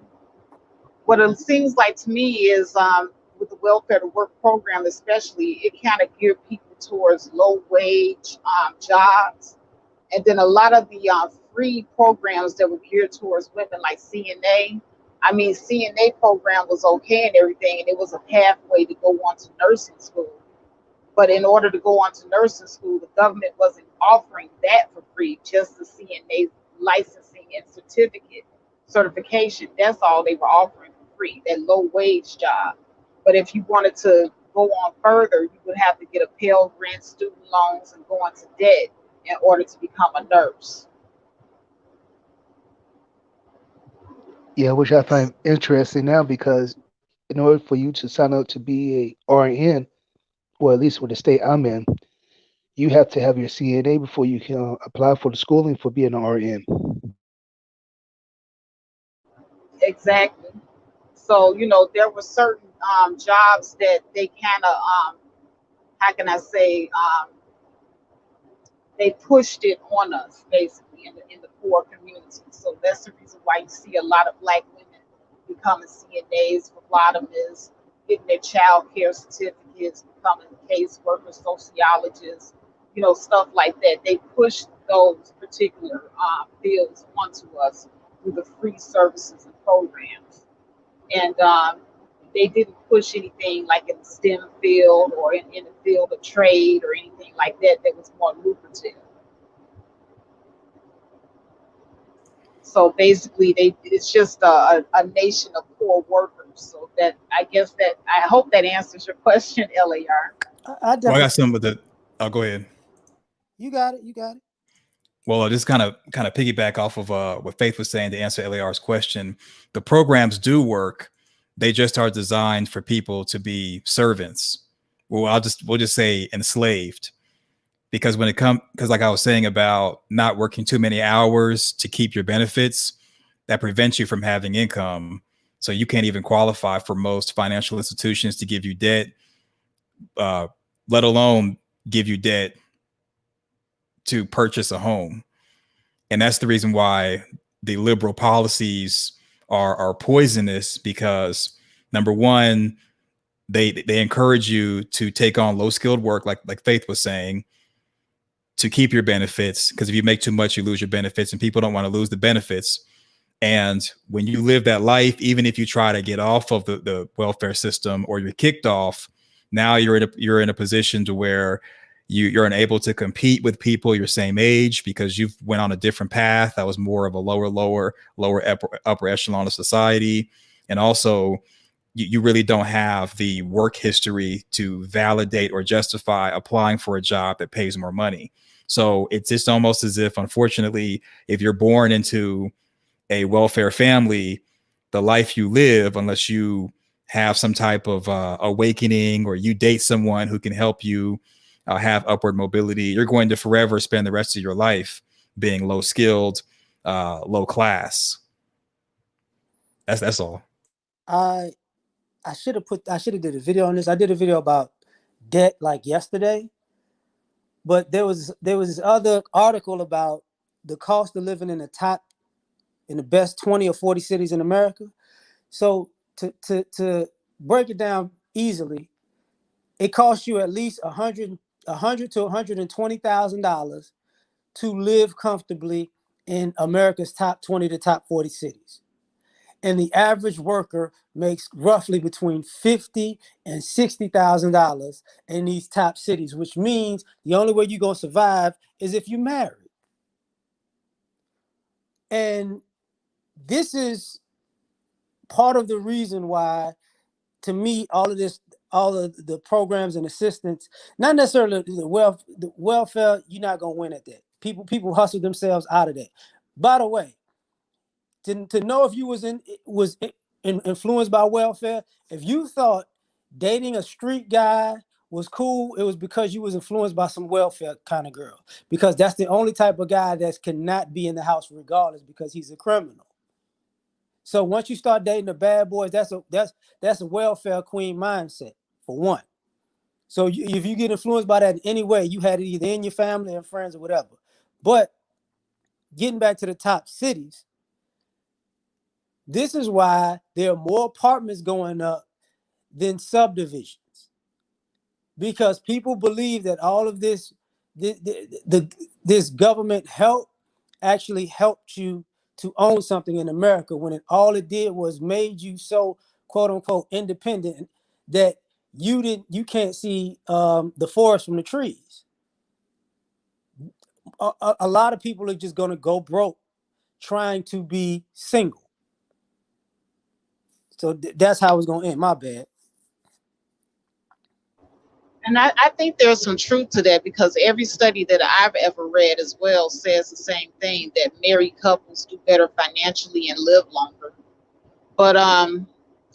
Speaker 3: What it seems like to me is with the welfare to work program, especially, it kind of geared people towards low wage jobs. And then a lot of the free programs that were geared towards women, like CNA. I mean, CNA program was okay and everything, and it was a pathway to go on to nursing school. But in order to go on to nursing school, the government wasn't offering that for free, just the CNA licensing and certification. That's all they were offering for free, that low wage job. But if you wanted to go on further, you would have to get a Pell Grant, student loans, and go into debt in order to become a nurse.
Speaker 7: Yeah, which I find interesting now because in order for you to sign up to be a RN, or at least with the state I'm in, you have to have your CNA before you can apply for the schooling for being an RN.
Speaker 3: Exactly. So, there were certain jobs that they kind of, how can I say, they pushed it on us basically in the poor community. So that's the reason why you see a lot of black women becoming CNAs, phlebotomists, getting their child care certificates, becoming caseworkers, sociologists, stuff like that. They pushed those particular fields onto us through the free services and programs. And they didn't push anything like in the STEM field or in the field of trade or anything like that that was more lucrative. So basically, it's just a nation of poor workers. So that I guess that I hope that answers your question, LAR.
Speaker 6: I
Speaker 4: Well, I got
Speaker 6: definitely.
Speaker 4: some of the. I'll go ahead.
Speaker 6: You got it. You got it.
Speaker 4: Well, I'll just kind of piggyback off of what Faith was saying to answer LAR's question. The programs do work. They just are designed for people to be servants. Well, we'll just say enslaved. Because when it comes, because like I was saying about not working too many hours to keep your benefits, that prevents you from having income. So you can't even qualify for most financial institutions to give you debt, uh, let alone give you debt to purchase a home. And that's the reason why the liberal policies are poisonous, because number one, they encourage you to take on low skilled work, like Faith was saying, to keep your benefits, because if you make too much, you lose your benefits, and people don't want to lose the benefits. And when you live that life, even if you try to get off of the welfare system or you're kicked off, now you're in a position to where you're unable to compete with people your same age, because you've went on a different path that was more of a lower upper echelon of society. And also you really don't have the work history to validate or justify applying for a job that pays more money. So it's just almost as if, unfortunately, if you're born into a welfare family, the life you live, unless you have some type of awakening or you date someone who can help you have upward mobility, you're going to forever spend the rest of your life being low skilled, low class. That's all.
Speaker 6: I I should have did a video on this. I did a video about debt like yesterday, but there was this other article about the cost of living in the best 20 or 40 cities in America. So to break it down easily, it costs you at least a hundred to $120,000 to live comfortably in America's top 20 to top 40 cities. And the average worker makes roughly between $50,000 and $60,000 in these top cities, which means the only way you're gonna survive is if you're married. And this is part of the reason why, to me, all of the programs and assistance, not necessarily the welfare, you're not gonna win at that. People hustle themselves out of that. By the way, to know if you influenced by welfare, if you thought dating a street guy was cool, it was because you was influenced by some welfare kind of girl. Because that's the only type of guy that cannot be in the house regardless, because he's a criminal. So once you start dating the bad boys, that's a welfare queen mindset for one. So if you get influenced by that in any way, you had it either in your family and friends or whatever. But getting back to the top cities, this is why there are more apartments going up than subdivisions, because people believe that all of this government help actually helped you to own something in America, when all it did was made you so quote unquote independent that you can't see the forest from the trees. A lot of people are just going to go broke trying to be single. So that's how it's gonna end. My bad.
Speaker 3: And I think there's some truth to that because every study that I've ever read as well says the same thing that married couples do better financially and live longer. But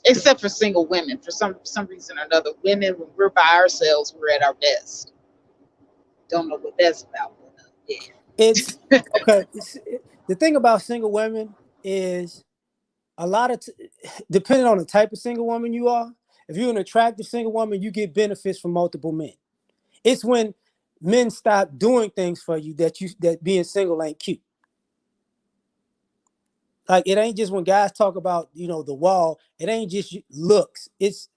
Speaker 3: except for single women, for some reason or another, women when we're by ourselves, we're at our best. Don't know what that's about. But, yeah.
Speaker 6: It's okay. The thing about single women is a lot of depending on the type of single woman you are. If you're an attractive single woman, you get benefits from multiple men. It's when men stop doing things for you that being single ain't cute. Like it ain't just when guys talk about the wall. It ain't just looks. It's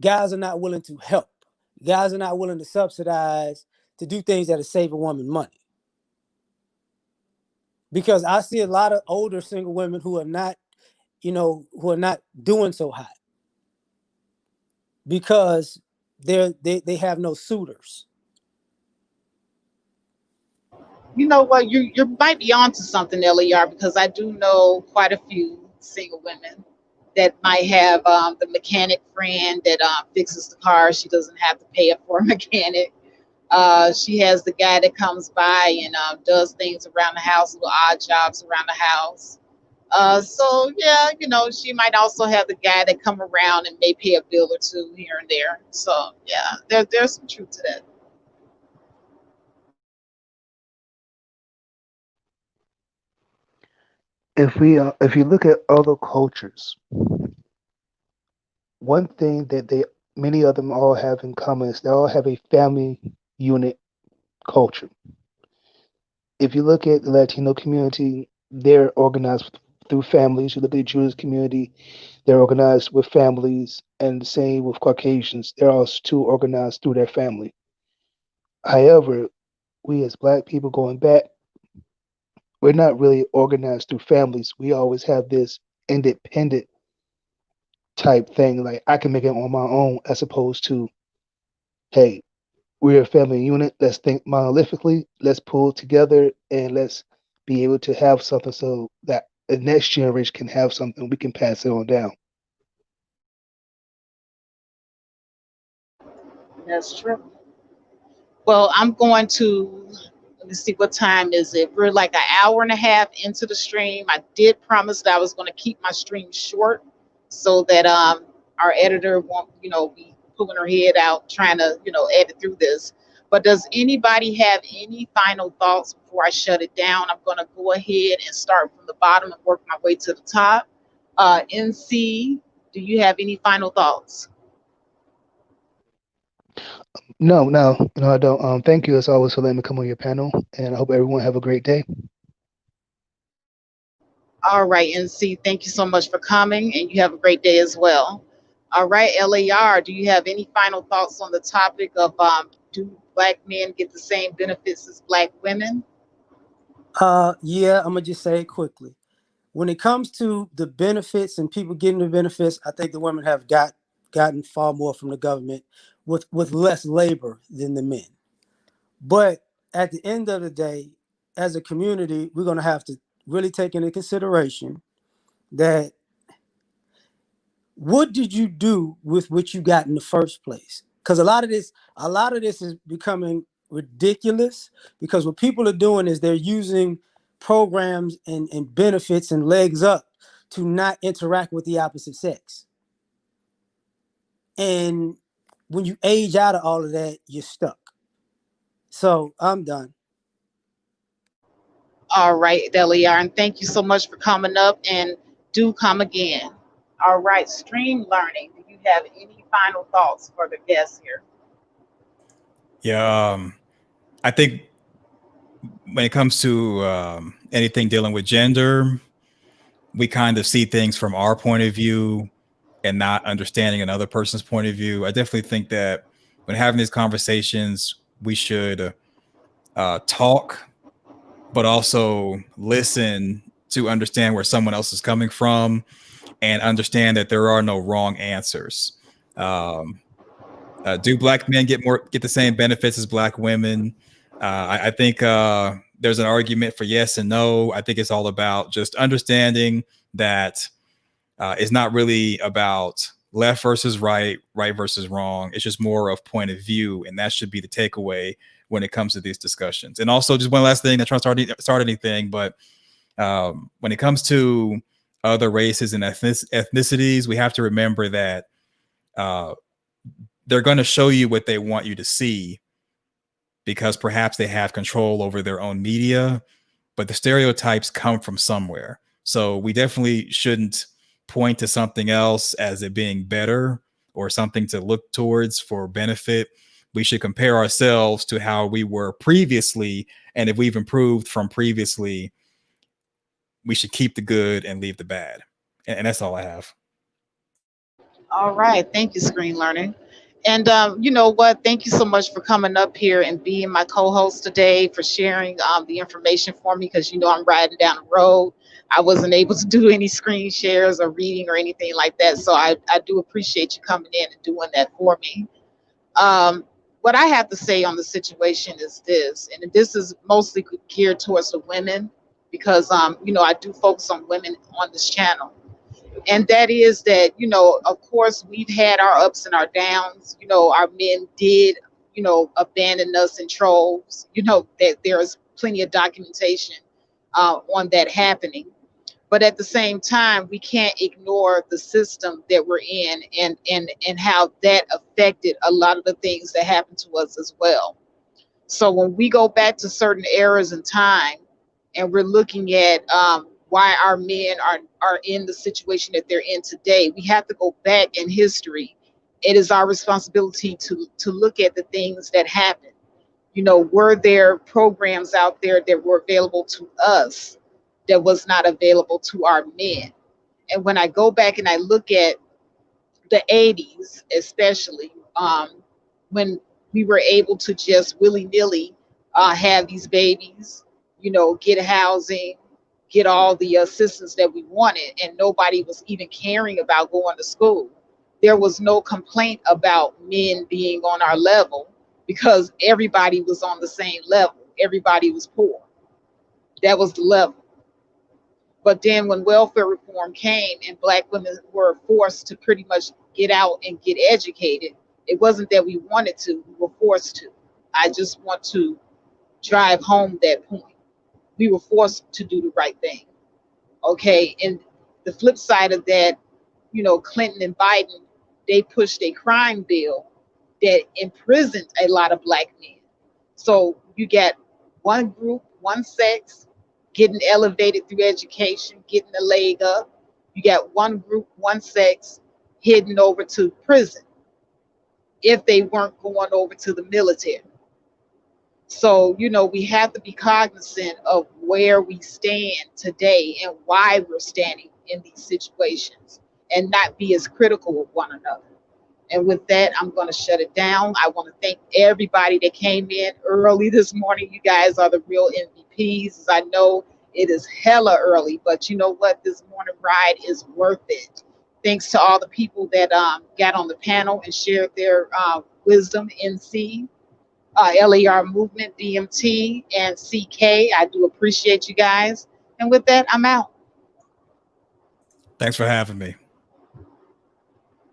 Speaker 6: guys are not willing to help. Guys are not willing to subsidize to do things that'll save a woman money. Because I see a lot of older single women who are not, who are not doing so hot because they have no suitors.
Speaker 3: You know what? You might be onto something, LER, because I do know quite a few single women that might have the mechanic friend that fixes the car. She doesn't have to pay for a mechanic. She has the guy that comes by and does things around the house, little odd jobs around the house. So yeah, she might also have the guy that come around and may pay a bill or two here and there. So yeah, there's some truth to that.
Speaker 7: If you look at other cultures, one thing that they many of them all have in common is they all have a family unit culture. If you look at the Latino community, they're organized through families. You look at the Jewish community, they're organized with families, and the same with Caucasians. They're also too organized through their family. However, we as Black people going back, we're not really organized through families. We always have this independent type thing, like I can make it on my own, as opposed to, hey, we're a family unit. Let's think monolithically. Let's pull together and let's be able to have something so that the next generation can have something. We can pass it on down.
Speaker 3: That's true. Well, I'm going to let me see what time is it. We're like an hour and a half into the stream. I did promise that I was going to keep my stream short so that our editor won't, be pulling her head out trying to, edit through this. But does anybody have any final thoughts before I shut it down? I'm going to go ahead and start from the bottom and work my way to the top. NC, do you have any final thoughts?
Speaker 7: No, no, no, I don't. Thank you as always for letting me come on your panel, and I hope everyone have a great day.
Speaker 3: All right, NC, thank you so much for coming, and you have a great day as well. All right, LAR, do you have any final thoughts on the topic of do Black men get the same benefits as Black women?
Speaker 6: Yeah, I'm gonna just say it quickly. When it comes to the benefits and people getting the benefits, I think the women have gotten far more from the government with less labor than the men. But at the end of the day, as a community, we're gonna have to really take into consideration that what did you do with what you got in the first place? Because a lot of this is becoming ridiculous because what people are doing is they're using programs and benefits and legs up to not interact with the opposite sex. And when you age out of all of that, you're stuck. So I'm done.
Speaker 3: All right, LAR, and thank you so much for coming up, and do come again. All right, Stream Learning, do you have any final thoughts for the guests here?
Speaker 4: Yeah, I think when it comes to anything dealing with gender, we kind of see things from our point of view and not understanding another person's point of view. I definitely think that when having these conversations, we should talk, but also listen to understand where someone else is coming from and understand that there are no wrong answers. Um, do Black men get the same benefits as Black women? I think there's an argument for yes and no. I think it's all about just understanding that it's not really about left versus right, right versus wrong. It's just more of point of view, and that should be the takeaway when it comes to these discussions. And also, just one last thing, not trying to start anything, but when it comes to other races and ethnicities, we have to remember that they're going to show you what they want you to see because perhaps they have control over their own media, but the stereotypes come from somewhere. So we definitely shouldn't point to something else as it being better or something to look towards for benefit. We should compare ourselves to how we were previously. And if we've improved from previously, we should keep the good and leave the bad. And that's all I have.
Speaker 3: All right. Thank you, Screen Learning. And you know what? Thank you so much for coming up here and being my co-host today, for sharing the information for me, because you know I'm riding down the road. I wasn't able to do any screen shares or reading or anything like that. So I do appreciate you coming in and doing that for me. Um, what I have to say on the situation is this, and this is mostly geared towards the women, because you know, I do focus on women on this channel. And that is that, you know, of course we've had our ups and our downs. You know, our men did, you know, abandon us in trolls. You know, that there's plenty of documentation on that happening. But at the same time, we can't ignore the system that we're in, and how that affected a lot of the things that happened to us as well. So when we go back to certain eras in time, and we're looking at why our men are in the situation that they're in today, we have to go back in history. It is our responsibility to look at the things that happened. You know, were there programs out there that were available to us that was not available to our men? And when I go back and I look at the 80s, especially, when we were able to just willy nilly have these babies, you know, get housing, get all the assistance that we wanted, and nobody was even caring about going to school. There was no complaint about men being on our level because everybody was on the same level. Everybody was poor. That was the level. But then when welfare reform came and black women were forced to pretty much get out and get educated, it wasn't that we wanted to, we were forced to. I just want to drive home that point. We were forced to do the right thing. Okay. And the flip side of that, you know, Clinton and Biden, they pushed a crime bill that imprisoned a lot of black men. So you got one group, one sex, getting elevated through education, getting a leg up. You got one group, one sex, heading over to prison if they weren't going over to the military. So, you know, we have to be cognizant of where we stand today and why we're standing in these situations, and not be as critical of one another. And with that, I'm going to shut it down. I want to thank everybody that came in early this morning. You guys are the real MVPs. As I know it is hella early, but you know what? This morning ride is worth it. Thanks to all the people that got on the panel and shared their wisdom. NC, LAR Movement, DMT, and CK. I do appreciate you guys. And with that, I'm out.
Speaker 4: Thanks for having me.